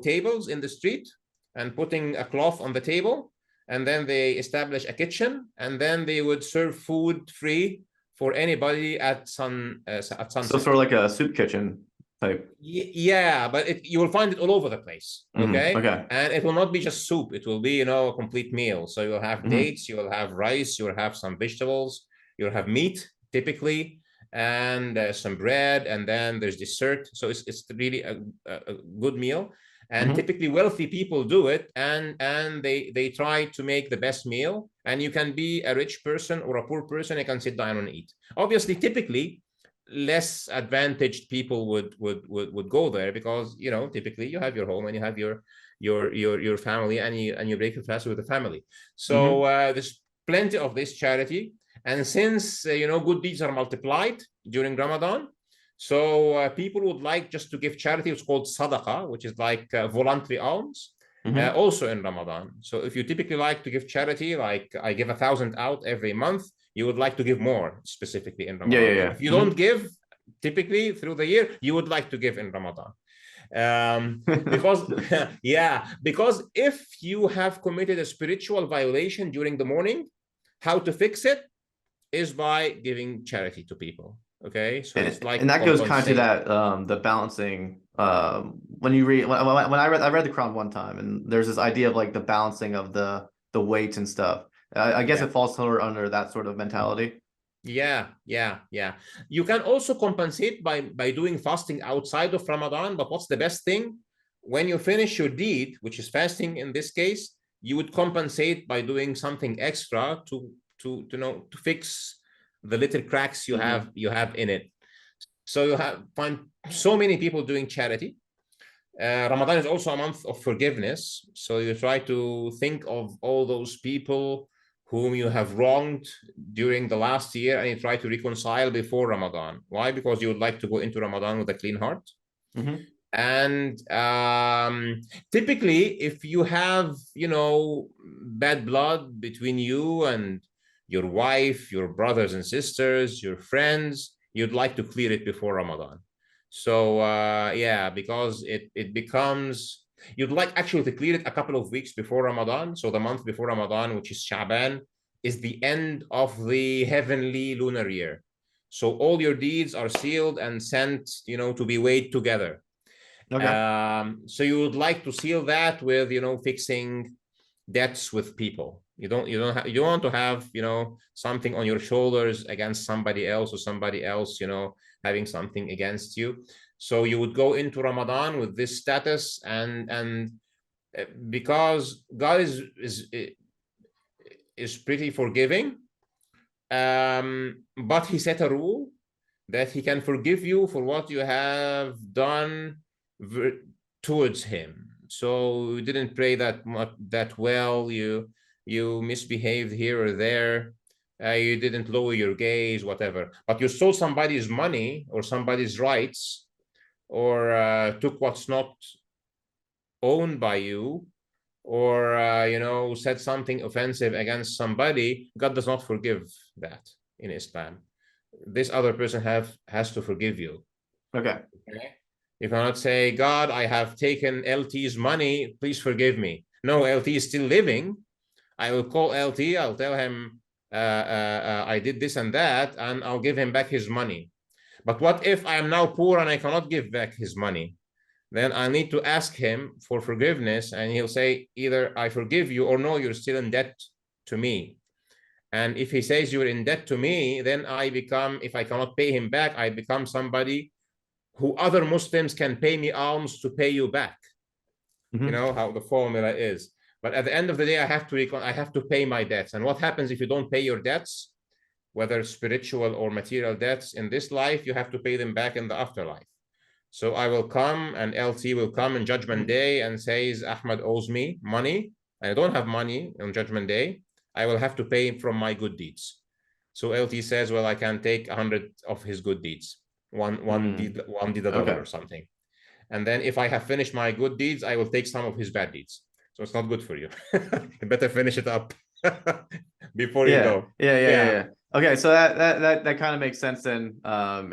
tables in the street and putting a cloth on the table. And then they establish a kitchen, and then they would serve food free for anybody at sunset. So sort of like a soup kitchen type. Yeah, but you will find it all over the place. Okay. Okay. And it will not be just soup. It will be, a complete meal. So you'll have dates, you will have rice, you will have some vegetables, you'll have meat typically, and some bread, and then there's dessert. So it's really a good meal. And typically wealthy people do it, and they try to make the best meal. And you can be a rich person or a poor person, you can sit down and eat. Obviously, typically less advantaged people would go there because typically you have your home and you have your family, and you break your fast with the family. So there's plenty of this charity, and since good deeds are multiplied during Ramadan, so people would like just to give charity. It's called sadaqah, which is like voluntary alms, also in Ramadan. So if you typically like to give charity, like I give 1,000 out every month, you would like to give more specifically in Ramadan. Yeah. If you don't give typically through the year, you would like to give in Ramadan. Because if you have committed a spiritual violation during the morning, how to fix it is by giving charity to people. Okay, so it's like, and that goes kind of to that the balancing. When you read, when I read the Quran one time, and there's this idea of like the balancing of the weights and stuff. I guess it falls under that sort of mentality. Yeah. You can also compensate by doing fasting outside of Ramadan. But what's the best thing? When you finish your deed, which is fasting in this case, you would compensate by doing something extra to fix the little cracks you have in it. So find so many people doing charity. Ramadan is also a month of forgiveness. So you try to think of all those people whom you have wronged during the last year, and you try to reconcile before Ramadan. Why? Because you would like to go into Ramadan with a clean heart. Mm-hmm. And typically, if you have, bad blood between you and your wife, your brothers and sisters, your friends, you'd like to clear it before Ramadan. So yeah, because it becomes, you'd like actually to clear it a couple of weeks before Ramadan. So the month before Ramadan, which is Sha'ban, is the end of the heavenly lunar year. So all your deeds are sealed and sent, to be weighed together. Okay. So you would like to seal that with, fixing debts with people. You don't want to have, something on your shoulders against somebody else, or somebody else, having something against you. So you would go into Ramadan with this status, and because God is pretty forgiving, but he set a rule that he can forgive you for what you have done towards him. So you didn't pray that well, you misbehaved here or there, you didn't lower your gaze, whatever, but you stole somebody's money or somebody's rights, or took what's not owned by you, or said something offensive against somebody. God does not forgive that in Islam. This other person has to forgive you. Okay. You cannot say, God, I have taken LT's money, please forgive me. No, LT is still living. I will call LT, I'll tell him I did this and that, and I'll give him back his money. But what if I am now poor and I cannot give back his money? Then I need to ask him for forgiveness, and he'll say either I forgive you, or no, you're still in debt to me. And if he says you're in debt to me, then I become, if I cannot pay him back, I become somebody who other Muslims can pay me alms to pay you back. Mm-hmm. You know how the formula is. But at the end of the day, I have to pay my debts. And what happens if you don't pay your debts, whether spiritual or material debts in this life? You have to pay them back in the afterlife. So I will come, and LT will come in Judgment Day and says, Ahmad owes me money. I don't have money on Judgment Day. I will have to pay from my good deeds. So LT says, well, I can take 100 of his good deeds, one deed a dollar, Okay. or something. And then if I have finished my good deeds, I will take some of his bad deeds. So it's not good for you. You better finish it up before you go. Yeah. Okay, so that kind of makes sense then,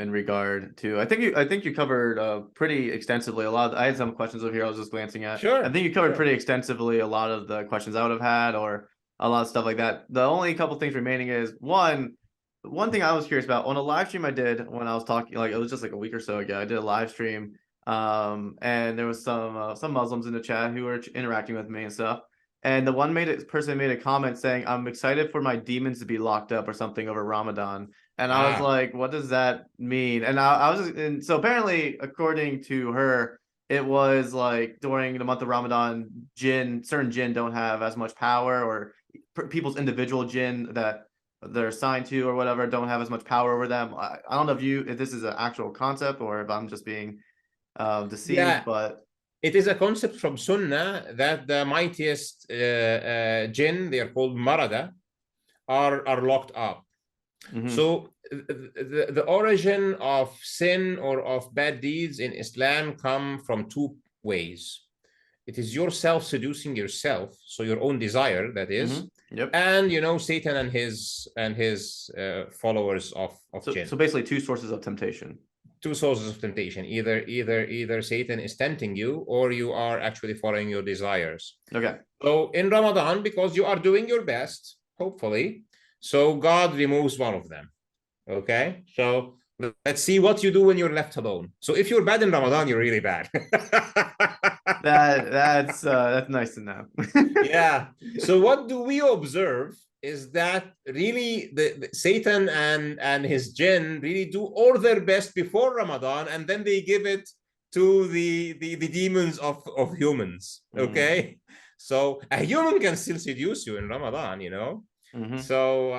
in regard to, I think you covered pretty extensively a lot. I had some questions over here I was just glancing at. Sure. I think you covered pretty extensively a lot of the questions I would have had, or a lot of stuff like that. The only couple things remaining is one thing I was curious about on a live stream I did when I was talking, like it was just like a week or so ago. I did a live stream, and there was some Muslims in the chat who were interacting with me and stuff. And the person made a comment saying, I'm excited for my demons to be locked up or something over Ramadan. And I was like, what does that mean? And I was just, and so apparently, according to her, it was like during the month of Ramadan, certain jinn don't have as much power, or people's individual jinn that they're assigned to or whatever don't have as much power over them. I don't know if this is an actual concept or if I'm just being deceived, yeah. But it is a concept from Sunnah that the mightiest jinn, they are called marada, are locked up. Mm-hmm. So the origin of sin or of bad deeds in Islam come from two ways. It is yourself seducing yourself, so your own desire, that is. Mm-hmm. Yep. And Satan and his followers of jinn. So basically two sources of temptation. Two sources of temptation. Either Satan is tempting you, or you are actually following your desires. Okay. So in Ramadan, because you are doing your best, hopefully, so God removes one of them. Okay. So let's see what you do when you're left alone. So if you're bad in Ramadan, you're really bad. That's nice to know. Yeah. So what do we observe is that really the Satan and his jinn really do all their best before Ramadan, and then they give it to the demons of humans. Okay. So a human can still seduce you in Ramadan, Mm-hmm. So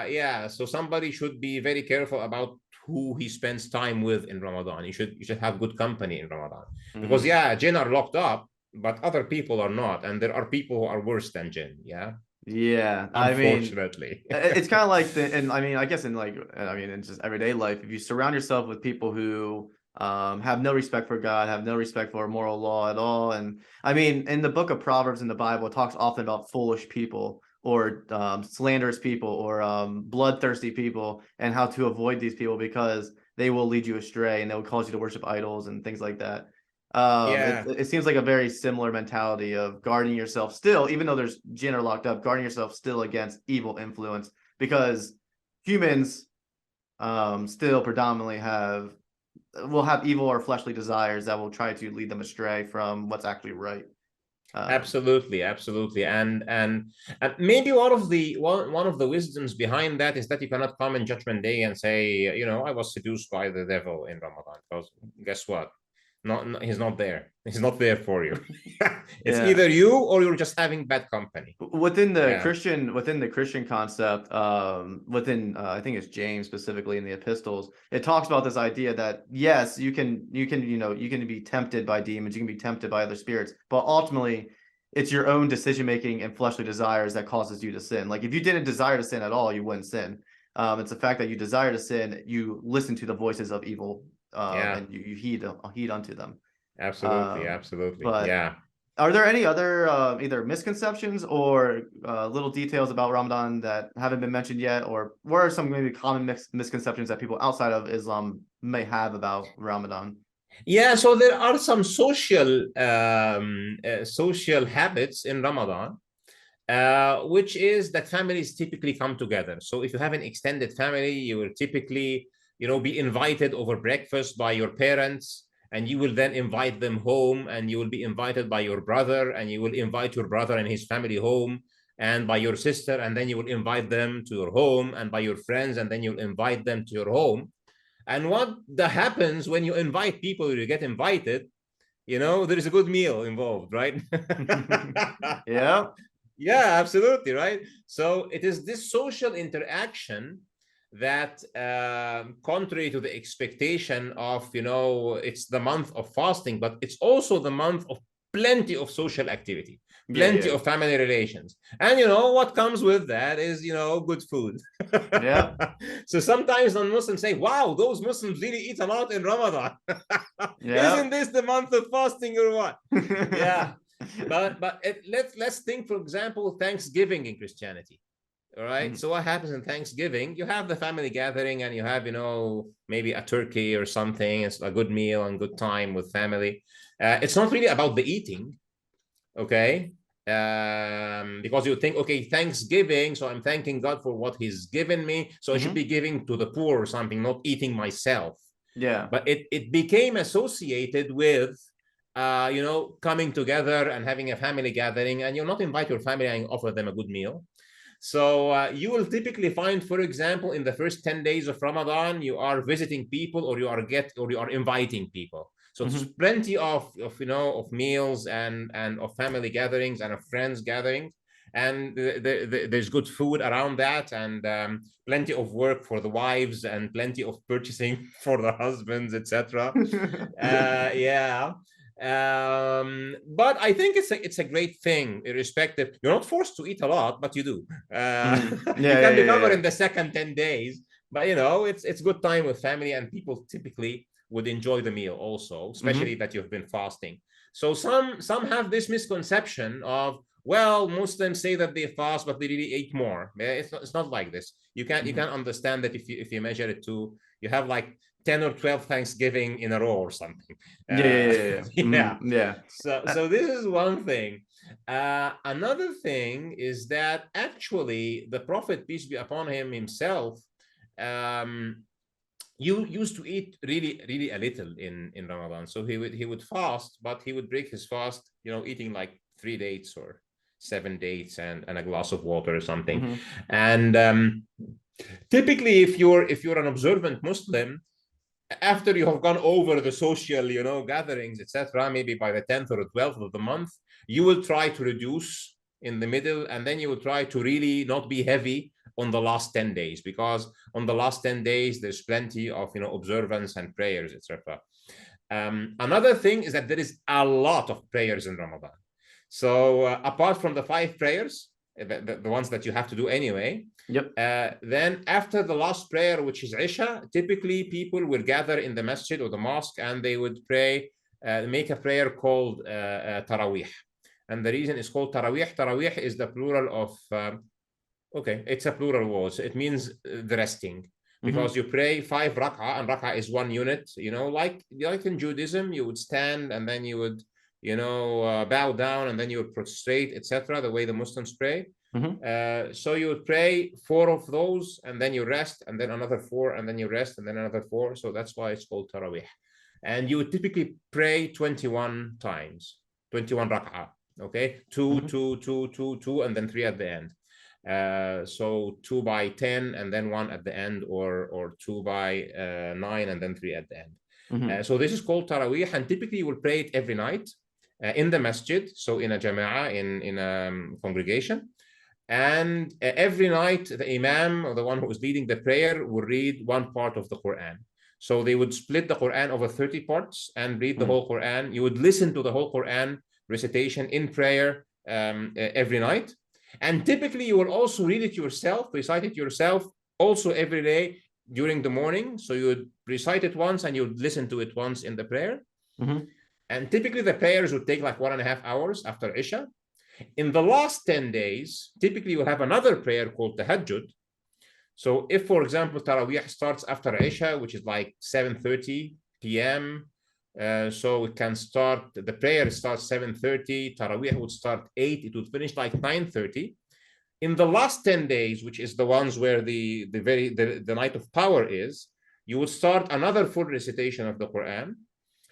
yeah, so somebody should be very careful about who he spends time with in Ramadan. You should have good company in Ramadan, because Mhm. yeah, jinn are locked up, but other people are not, and there are people who are worse than jinn. Yeah, Yeah, I mean, unfortunately. it's kind of like and I mean, I guess in like, I mean, in just everyday life, if you surround yourself with people who have no respect for God, have no respect for moral law at all, and I mean, in the book of Proverbs in the Bible, it talks often about foolish people or slanderous people or bloodthirsty people and how to avoid these people because they will lead you astray and they will cause you to worship idols and things like that. Yeah, It seems like a very similar mentality of guarding yourself still, even though there's jinn are locked up, guarding yourself still against evil influence because humans still predominantly will have evil or fleshly desires that will try to lead them astray from what's actually right. absolutely, absolutely. And maybe one of the wisdoms behind that is that you cannot come in Judgment Day and say, I was seduced by the devil in Ramadan. Because guess what? He's not there. He's not there for you. It's Yeah. either you or you're just having bad company. Yeah. Within the Christian concept, within I think it's James specifically in the epistles, it talks about this idea that yes, you can be tempted by demons, you can be tempted by other spirits, but ultimately it's your own decision making and fleshly desires that causes you to sin. Like if you didn't desire to sin at all, you wouldn't sin. It's the fact that you desire to sin, you listen to the voices of evil, Yeah. and you heed unto them. Absolutely. Um, Absolutely. but Yeah. are there any other either misconceptions or little details about Ramadan that haven't been mentioned yet, or what are some maybe common misconceptions that people outside of Islam may have about Ramadan? Yeah, so there are some social habits in Ramadan, which is that families typically come together. So if you have an extended family, you will typically, be invited over breakfast by your parents, and you will then invite them home, and you will be invited by your brother, and you will invite your brother and his family home, and by your sister, and then you will invite them to your home, and by your friends, and then you'll invite them to your home. And what that happens when you invite people, you get invited, there is a good meal involved, right? Yeah. Yeah, absolutely, right. So it is this social interaction that, contrary to the expectation of, it's the month of fasting, but it's also the month of plenty of social activity, Yeah, plenty yeah. of family relations. And what comes with that is, good food. Yeah. So sometimes non-Muslims say, wow, those Muslims really eat a lot in Ramadan. Yeah. Isn't this the month of fasting or what? Yeah. But let's think, for example, Thanksgiving in Christianity. All right. Mhm. So what happens in Thanksgiving? You have the family gathering, and you have, maybe a turkey or something. It's a good meal and good time with family. It's not really about the eating, okay? Because you think, okay, Thanksgiving, so I'm thanking God for what He's given me, so I should be Mhm. giving to the poor or something, not eating myself. Yeah. But it became associated with, coming together and having a family gathering, and you'll not invite your family and offer them a good meal. So you will typically find, for example, in the first 10 days of Ramadan, you are visiting people, or you are inviting people. So there's Mhm. plenty of meals and of family gatherings and of friends gatherings. And there's good food around that, and plenty of work for the wives, and plenty of purchasing for the husbands, etc. Yeah. But I think it's a great thing, irrespective. You're not forced to eat a lot, but you do. Mhm. You Yeah, can yeah, yeah, recover yeah. in the second 10 days, but it's good time with family, and people typically would enjoy the meal also, especially Mhm. that you've been fasting. So some have this misconception of, well, Muslims say that they fast, but they really eat more. It's not like this. You can Mhm. understand that if you measure it to, you have like 10 or 12 Thanksgiving in a row or something. Yeah, yeah, yeah, yeah. Yeah. Mhm. Yeah. So this is one thing. Another thing is that actually the Prophet, peace be upon him, himself, um, you used to eat really, really a little in Ramadan. So he would fast, but he would break his fast, eating like 3 dates or 7 dates, and a glass of water or something. Mhm. And typically, if you're an observant Muslim, after you have gone over the social, gatherings, etc., maybe by the 10th or the 12th of the month, you will try to reduce in the middle, and then you will try to really not be heavy on the last 10 days, because on the last 10 days, there's plenty of, observance and prayers, etc. Another thing is that there is a lot of prayers in Ramadan. So apart from the 5 prayers, the ones that you have to do anyway, then after the last prayer, which is Isha, typically people will gather in the masjid or the mosque, and they would pray, make a prayer called Taraweeh. And the reason it's called Taraweeh is the plural of, it's a plural word. So it means the resting. Because you pray 5 rak'ah, and rak'ah is 1 unit, like in Judaism, you would stand and then you would, bow down and then you would prostrate, etc., the way the Muslims pray. So you would pray 4 of those, and then you rest, and then another 4, and then you rest, and then another 4. So that's why it's called Taraweeh. And you would typically pray 21 times, 21 rak'ah, okay? 2, 2, 2, 2, 2, and then 3 at the end. So 2 by 10 and then 1 at the end, or 2 by 9 and then 3 at the end. So this is called Taraweeh, and typically you will pray it every night in the masjid, so in a jama'ah, in a congregation. And every night the imam, or the one who is leading the prayer, will read 1 part of the Quran. So they would split the Quran over 30 parts and read the whole Quran. You would listen to the whole Quran recitation in prayer every night. And typically you will also read it yourself, recite it yourself, also every day during the morning. So you would recite it once and you would listen to it once in the prayer. And typically the prayers would take like 1.5 hours after Isha. In the last 10 days, typally you have another prayer called Tahajjud. So if, for example, Taraweeh starts after Isha, which is like 7:30 p.m., so it can start, the prayer starts 7:30, Taraweeh would start 8, it would finish like 9:30. In the last 10 days, which is the ones where the night of power is, you would start another full recitation of the Quran.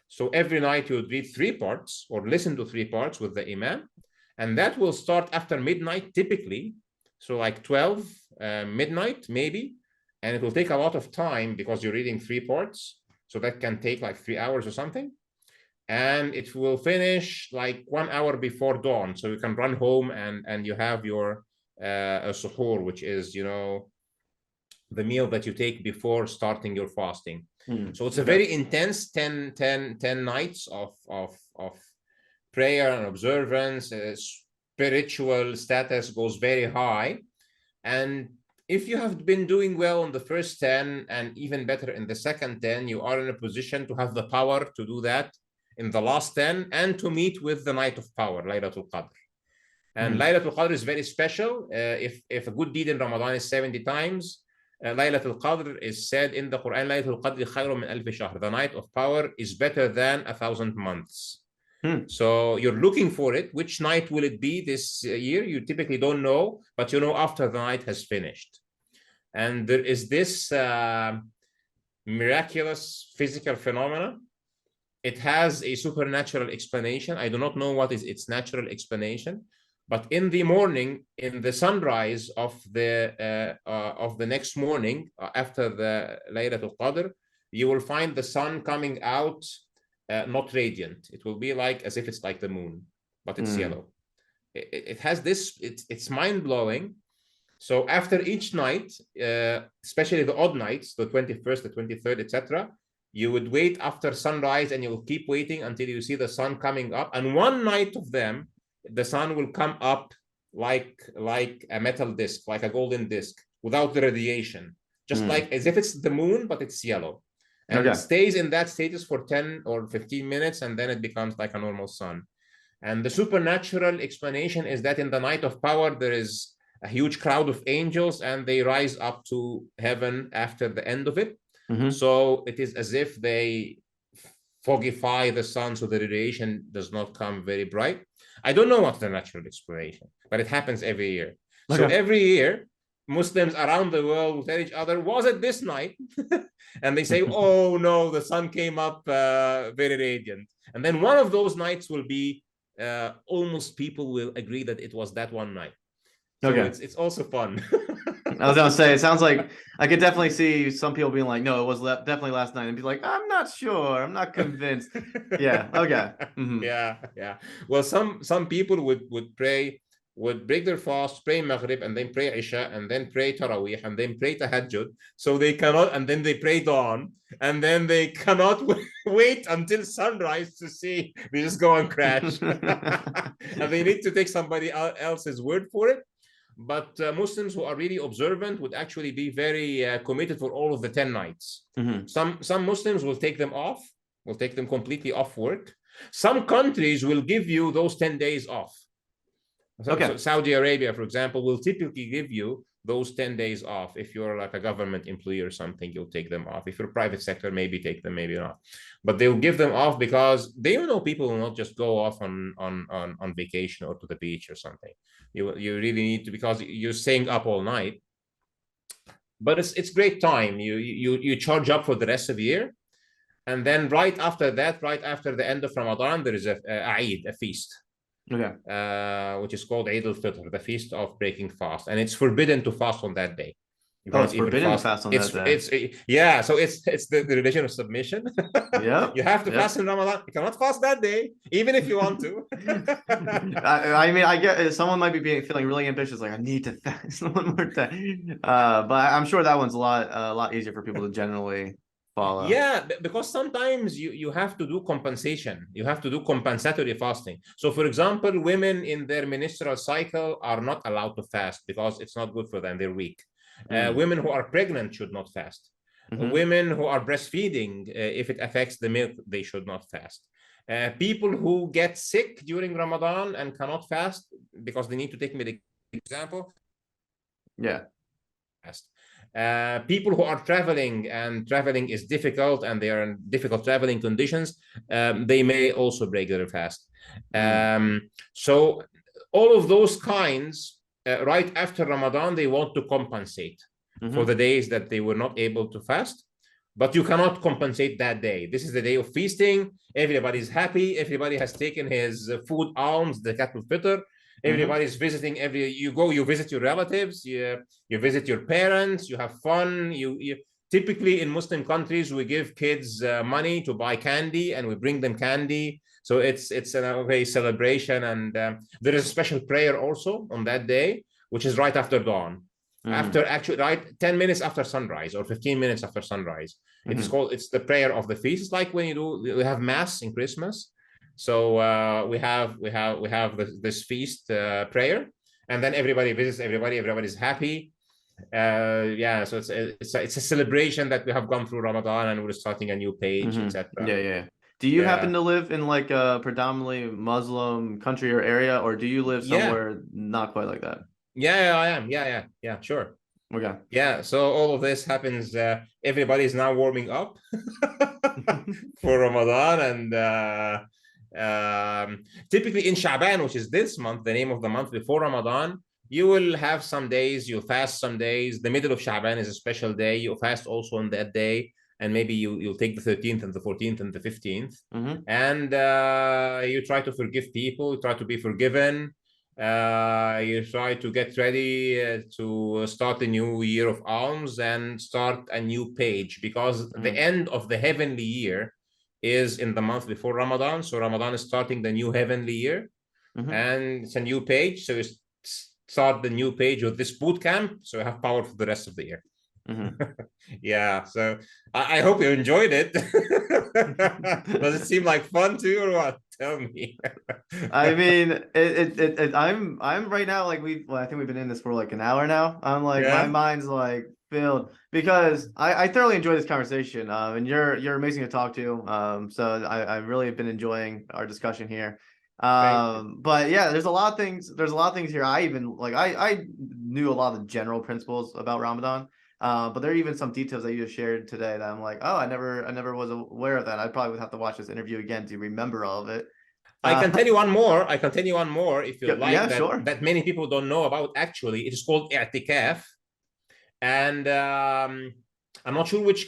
So every night you would read 3 parts or listen to 3 parts with the imam. And that will start after midnight typically. So like 12 midnight maybe. And it will take a lot of time because you're reading 3 parts. So that can take like 3 hours or something. And it will finish like 1 hour before dawn. So you can run home and you have your suhoor, which is, the meal that you take before starting your fasting. So it's a very intense 10 nights of prayer and observance. Spiritual status goes very high. And if you have been doing well in the first 10 and even better in the second 10, you are in a position to have the power to do that in the last 10 and to meet with the night of power, Laylatul Qadr. And Laylatul Qadr is very special. If a good deed in Ramadan is 70 times, Laylatul Qadr is said in the Quran, Laylatul Qadr khayrun min alfi shahr. The night of power is better than 1,000 months. So you're looking for it. Which night will it be this year? You typically don't know, but you know after the night has finished. And there is this miraculous physical phenomena. It has a supernatural explanation. I do not know what is its natural explanation, but in the morning, in the sunrise of the next morning, after the Laylatul Qadr, you will find the sun coming out, not radiant. It will be like as if it's like the moon, but it's yellow. It has this. It's mind blowing. So after each night, especially the odd nights, the 21st, the 23rd, etc., you would wait after sunrise and you will keep waiting until you see the sun coming up. And one night of them, the sun will come up like a metal disc, like a golden disc, without the radiation, just like as if it's the moon, but it's yellow. And it stays in that status for 10 or 15 minutes, and then it becomes like a normal sun. And the supernatural explanation is that in the night of power, there is a huge crowd of angels, and they rise up to heaven after the end of it. So it is as if they fogify the sun so the radiation does not come very bright. I don't know what's the natural explanation, but it happens every year. So every year, Muslims around the world will tell each other, was it this night? And they say, oh no, the sun came up very radiant. And then one of those nights will be, almost people will agree that it was that one night. So it's also fun. I was gonna say, it sounds like I could definitely see some people being like, no, it was definitely last night, and be like, I'm not sure, I'm not convinced. Yeah. Yeah. Well, some people would pray would break their fast, pray Maghrib, and then pray Isha, and then pray Taraweeh, and then pray Tahajjud. So they cannot, and then they pray Dawn, and then they cannot wait until sunrise to see. They just go and crash. And they need to take somebody else's word for it. But Muslims who are really observant would actually be very committed for all of the 10 nights. Some Muslims will take them off, will take them completely off work. Some countries will give you those 10 days off. So Saudi Arabia, for example, will typically give you those 10 days off. If you're like a government employee or something, you'll take them off. If you're private sector, maybe take them, maybe not. But they'll give them off because they know people will not just go off on vacation or to the beach or something. You really need to, because you're staying up all night. But it's great time. You charge up for the rest of the year. And then right after that, right after the end of Ramadan, there is a Eid, a feast. Which is called Eid al-Fitr, the feast of breaking fast, and it's forbidden to fast on that day. It's forbidden to fast on that day. So it's the religion of submission. You have to fast in Ramadan. You cannot fast that day, even if you want to. I mean, I get someone might be feeling really ambitious, like I need to fast one more day. But I'm sure that one's a lot easier for people to generally follow. Yeah, because sometimes you have to do compensation. You have to do compensatory fasting. So, for example, women in their menstrual cycle are not allowed to fast because it's not good for them. They're weak. Women who are pregnant should not fast. Women who are breastfeeding, if it affects the milk, they should not fast. People who get sick during Ramadan and cannot fast because they need to take medication, for example. Fast. People who are traveling and traveling is difficult and they are in difficult traveling conditions, they may also break their fast. So all of those kinds, right after Ramadan, they want to compensate for the days that they were not able to fast, but you cannot compensate that day. This is the day of feasting. Everybody's happy. Everybody has taken his food alms, the Zakat al-Fitr. Everybody's visiting. You visit your relatives, you visit your parents, you have fun. You typically in Muslim countries we give kids money to buy candy and we bring them candy. So it's a celebration, and there is a special prayer also on that day, which is right after dawn, after actually right 10 minutes after sunrise or 15 minutes after sunrise. It's the prayer of the feast. It's like when we have mass in Christmas. So we have this feast prayer, and then everybody visits everybody. Everybody's happy. So it's a celebration that we have gone through Ramadan and we're starting a new page, etc. Do you happen to live in like a predominantly Muslim country or area, or do you live somewhere not quite like that? I am. Yeah, sure. Okay. Yeah, so all of this happens. Everybody's now warming up for Ramadan, and typically in Sha'ban, which is this month, the name of the month before Ramadan, you will have some days, you fast some days. The middle of Sha'ban is a special day. You fast also on that day, and maybe you'll take the 13th and the 14th and the 15th. And you try to forgive people, you try to be forgiven. You try to get ready to start a new year of alms and start a new page, because the end of the heavenly year is in the month before Ramadan. So Ramadan is starting the new heavenly year, and it's a new page. So you start the new page with this boot camp, so you have power for the rest of the year. Yeah, so I hope you enjoyed it. Does it seem like fun too, or what? Tell me. I mean, I'm right now, like I think we've been in this for like an hour now. I'm like, my mind's like filled, because I thoroughly enjoy this conversation. And you're amazing to talk to. So I really have been enjoying our discussion here. But yeah, there's a lot of things here. I knew a lot of the general principles about Ramadan. But there are even some details that you just shared today that I'm like, oh, I never was aware of that. I probably would have to watch this interview again to remember all of it. I can tell you one more. If you like, sure. That many people don't know about. Actually, it is called i'tikaf, and I'm not sure which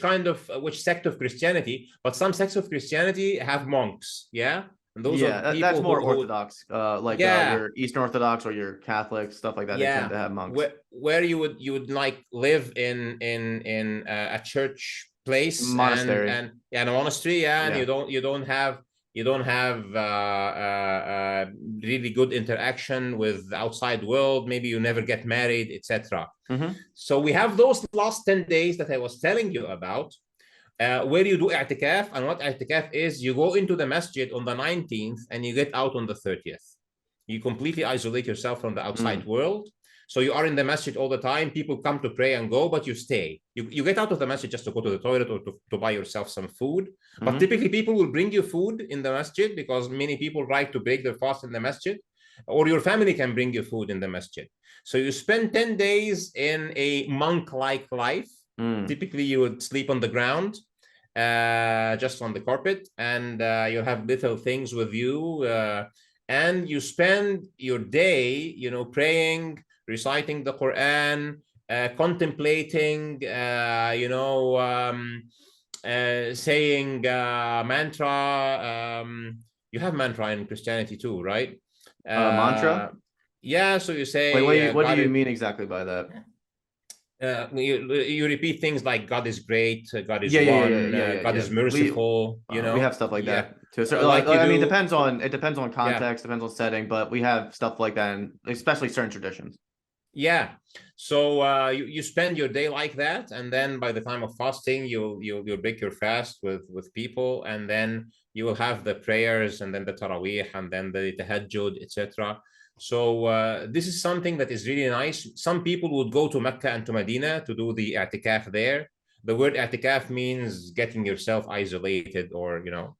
sect of Christianity, but some sects of Christianity have monks. Yeah. And those are people that's more Orthodox, your Eastern Orthodox or your Catholic stuff like that. They tend to have monks. Where you would like live in a church place, monastery, and a monastery, and you don't have You don't have really good interaction with the outside world. Maybe you never get married, etc. So we have those last 10 days that I was telling you about, where you do i'tikaf. And what i'tikaf is, you go into the masjid on the 19th and you get out on the 30th. You completely isolate yourself from the outside world. So you are in the masjid all the time. People come to pray and go, but you stay. You get out of the masjid just to go to the toilet or to buy yourself some food. But typically people will bring you food in the masjid, because many people like to break their fast in the masjid, or your family can bring you food in the masjid. So you spend 10 days in a monk-like life. Typically you would sleep on the ground, just on the carpet, and you have little things with you, and you spend your day, you know, praying, reciting the Quran, contemplating, you know, saying mantra. You have mantra in Christianity too, right? Mantra? Yeah, so you say, wait, what do you mean exactly by that? You repeat things like God is great, God is Yeah. God is merciful. You know, we have stuff like that to a certain, like you I mean, do. it depends on context, depends on setting, but we have stuff like that, and especially certain traditions. Yeah. So you spend your day like that, and then by the time of fasting, you'll break your fast with people, and then you will have the prayers, and then the tarawih, and then the tahajjud, etc. So this is something that is really nice. Some people would go to Mecca and to Medina to do the i'tikaf there. The word i'tikaf means getting yourself isolated, or you know,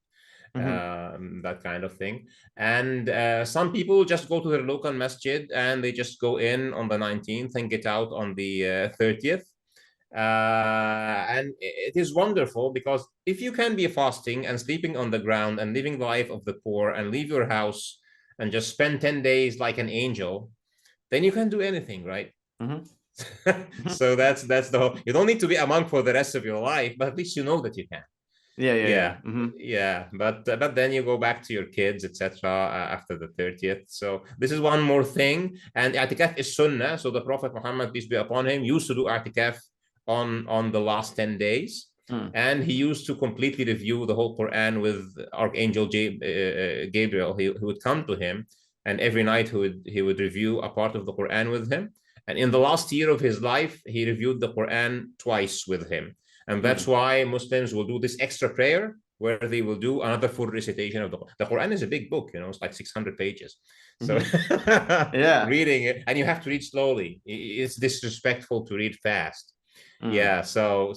that kind of thing. And some people just go to their local masjid and they just go in on the 19th and get out on the 30th. And it is wonderful, because if you can be fasting and sleeping on the ground and living the life of the poor and leave your house and just spend 10 days like an angel, then you can do anything, right? So that's the whole. You don't need to be a monk for the rest of your life, but at least you know that you can. Yeah. But then you go back to your kids, etc. After the 30th. So this is one more thing. And i'tikaf is sunnah. So the Prophet Muhammad, peace be upon him, used to do i'tikaf on the last 10 days. And he used to completely review the whole Quran with Archangel Gabriel. He would come to him, and every night he would review a part of the Quran with him. And in the last year of his life, he reviewed the Quran twice with him. And that's why Muslims will do this extra prayer, where they will do another full recitation of the Quran. Is a big book, you know, it's like 600 pages. So reading it, and you have to read slowly. It's disrespectful to read fast. Yeah, so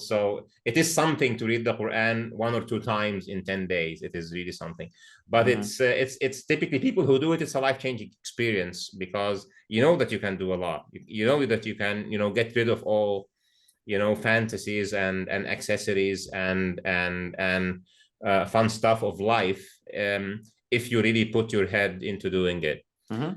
it is something to read the Quran 1 or 2 times in 10 days. It is really something. But it's typically people who do it, it's a life-changing experience, because you know that you can do a lot. You know that you can, you know, get rid of all, you know, fantasies and accessories and fun stuff of life, if you really put your head into doing it.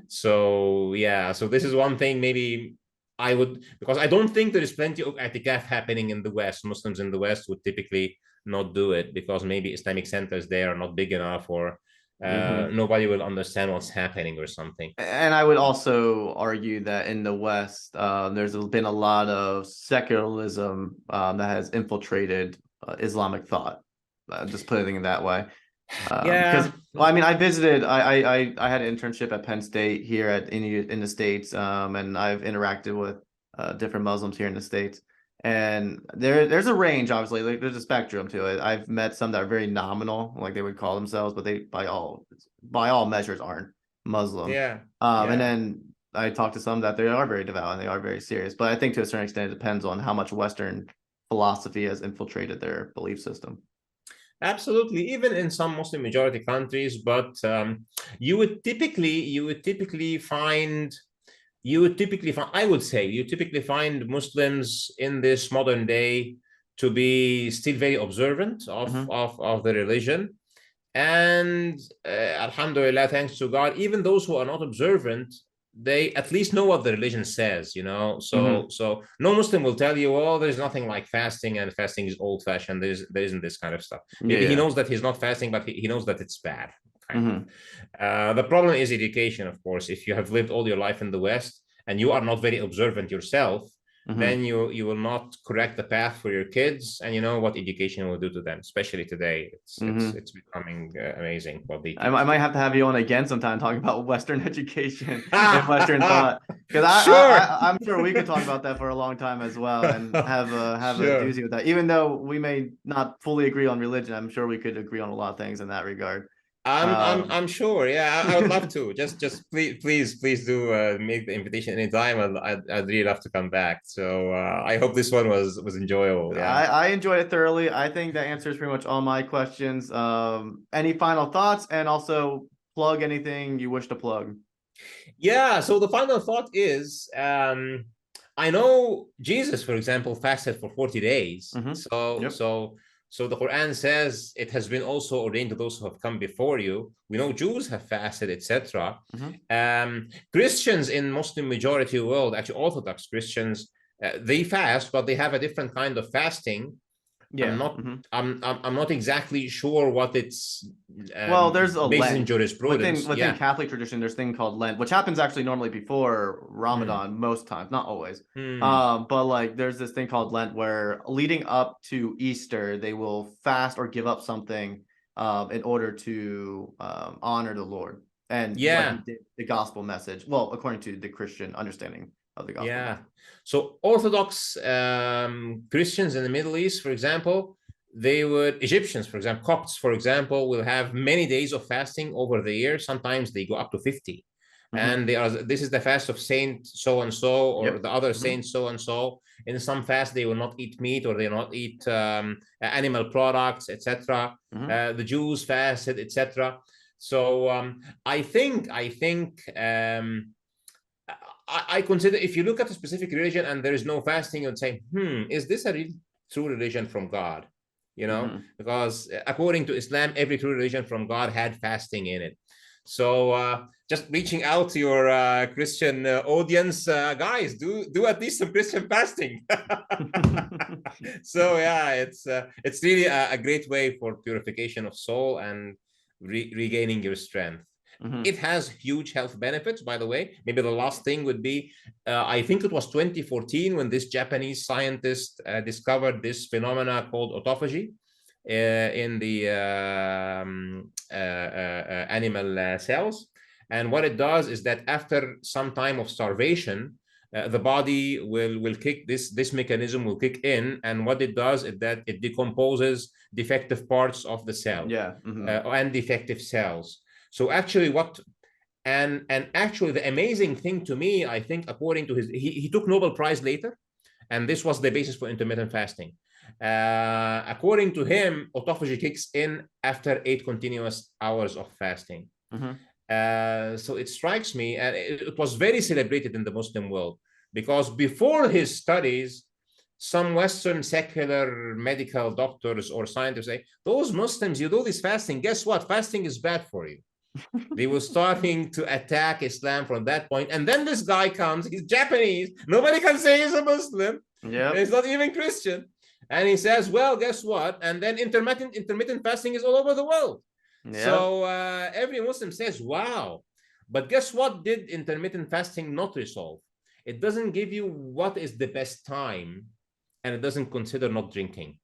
So yeah, so this is one thing maybe I would, because I don't think there is plenty of i'tikaf happening in the West. Muslims in the West would typically not do it, because maybe Islamic centers there are not big enough, or nobody will understand what's happening or something. And I would also argue that in the West, there's been a lot of secularism that has infiltrated Islamic thought. Just putting it that way. Because well, I mean, I visited. I had an internship at Penn State here in the States, and I've interacted with different Muslims here in the States. And there's a range, obviously. Like, there's a spectrum to it. I've met some that are very nominal, like they would call themselves, but they by all measures aren't Muslim. And then I talked to some that they are very devout and they are very serious. But I think to a certain extent, it depends on how much Western philosophy has infiltrated their belief system. Absolutely, even in some Muslim majority countries, but you would typically find, I would say, you typically find Muslims in this modern day to be still very observant of the religion. And alhamdulillah, thanks to God, even those who are not observant, they at least know what the religion says, you know. So no Muslim will tell you, oh, there's nothing like fasting, and fasting is old-fashioned. There isn't this kind of stuff. Maybe he knows that he's not fasting, but he knows that it's bad. The problem is education, of course. If you have lived all your life in the West and you are not very observant yourself, then you will not correct the path for your kids, and you know what education will do to them, especially today. It's becoming amazing what they teach. I might have to have you on again sometime talking about Western education and Western thought, because Sure. I'm sure we could talk about that for a long time as well, and have a Sure. doozy with that. Even though we may not fully agree on religion, I'm sure we could agree on a lot of things in that regard. I'm sure. Yeah, I would love to. Just please do make the invitation anytime. I'd really love to come back. So I hope this one was enjoyable. Yeah. I enjoyed it thoroughly. I think that answers pretty much all my questions. Any final thoughts, and also plug anything you wish to plug? Yeah. So the final thought is, I know Jesus, for example, fasted for 40 days. So the Quran says it has been also ordained to those who have come before you. We know Jews have fasted, etc. Christians in Muslim majority world, actually Orthodox Christians, they fast, but they have a different kind of fasting. Yeah. I'm not exactly sure what it's well, there's a based Lent. in jurisprudence. Within Catholic tradition, there's a thing called Lent, which happens actually normally before Ramadan most times, not always. But like there's this thing called Lent where leading up to Easter, they will fast or give up something in order to honor the Lord and the gospel message. Well, according to the Christian understanding of the gospel. Yeah. So Orthodox Christians in the Middle East, for example, Egyptians, for example, Copts, for example, will have many days of fasting over the year. Sometimes they go up to 50. And this is the fast of Saint so and so, or the other Saint so and so. In some fast, they will not eat meat, or they will not eat animal products, etc. The Jews fasted, etc. So I think I consider, if you look at a specific religion and there is no fasting, you'd say, is this a real true religion from God? You know, because according to Islam, every true religion from God had fasting in it. So just reaching out to your Christian audience, guys, do at least some Christian fasting. So yeah, it's really a great way for purification of soul and regaining your strength. It has huge health benefits, by the way. Maybe the last thing would be, I think it was 2014 when this Japanese scientist discovered this phenomena called autophagy in the animal cells. And what it does is that after some time of starvation, the body will kick this mechanism will kick in, and what it does is that it decomposes defective parts of the cell, and defective cells. So actually actually the amazing thing to me, I think, according to he took Nobel Prize later, and this was the basis for intermittent fasting. According to him, autophagy kicks in after 8 continuous hours of fasting. So it strikes me, and it was very celebrated in the Muslim world, because before his studies, some Western secular medical doctors or scientists say, those Muslims, you do this fasting, guess what? Fasting is bad for you. They were starting to attack Islam from that point. And then this guy comes, he's Japanese. Nobody can say he's a Muslim. He's not even Christian. And he says, well, guess what? And then intermittent fasting is all over the world. So every Muslim says, wow. But guess what did intermittent fasting not resolve? It doesn't give you what is the best time, and it doesn't consider not drinking.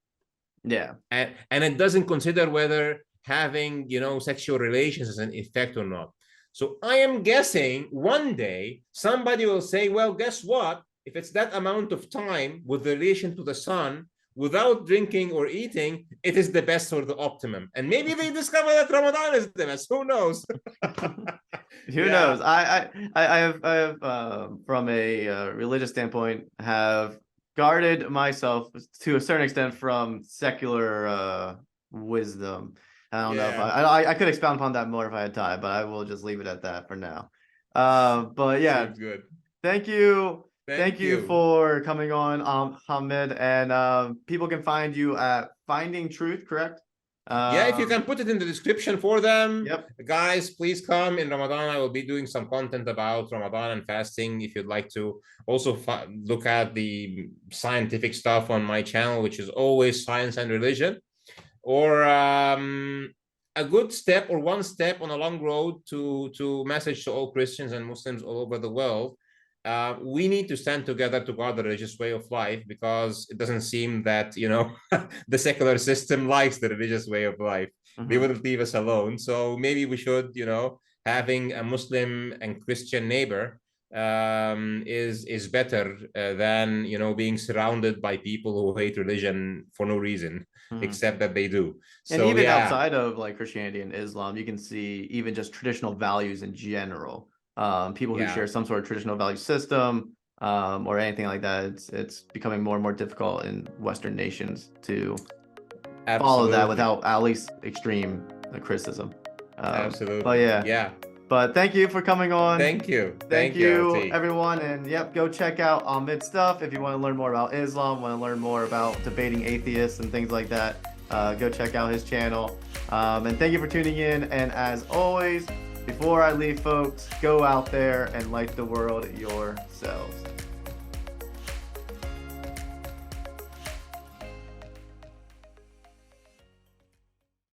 And it doesn't consider whether having, sexual relations as an effect or not. So I am guessing one day somebody will say, well, guess what? If it's that amount of time with relation to the sun, without drinking or eating, it is the best or the optimum. And maybe they discover that Ramadan is the best. Who knows? Who knows? I have from a religious standpoint, have guarded myself to a certain extent from secular wisdom. I don't know if I could expound upon that more if I had time, but I will just leave it at that for now. But yeah, good. Thank you. Thank you for coming on, Hamid. And people can find you at Finding Truth, correct? If you can put it in the description for them. Guys, please come in Ramadan. I will be doing some content about Ramadan and fasting. If you'd like to also look at the scientific stuff on my channel, which is always science and religion, or a good step or one step on a long road to message to all Christians and Muslims all over the world. we need to stand together to guard the religious way of life, because it doesn't seem that, the secular system likes the religious way of life. They wouldn't leave us alone. So maybe we should, having a Muslim and Christian neighbor is better than, being surrounded by people who hate religion for no reason, except that they do. And So even yeah, outside of like Christianity and Islam, you can see even just traditional values in general. People who share some sort of traditional value system, or anything like that. It's becoming more and more difficult in Western nations to follow that without at least extreme criticism. Absolutely. But yeah. Yeah. But thank you for coming on. Thank you. Thank you, everyone. And yep, go check out Ahmed's stuff if you want to learn more about Islam, want to learn more about debating atheists and things like that. Go check out his channel. And thank you for tuning in. And as always, before I leave, folks, go out there and light the world yourselves.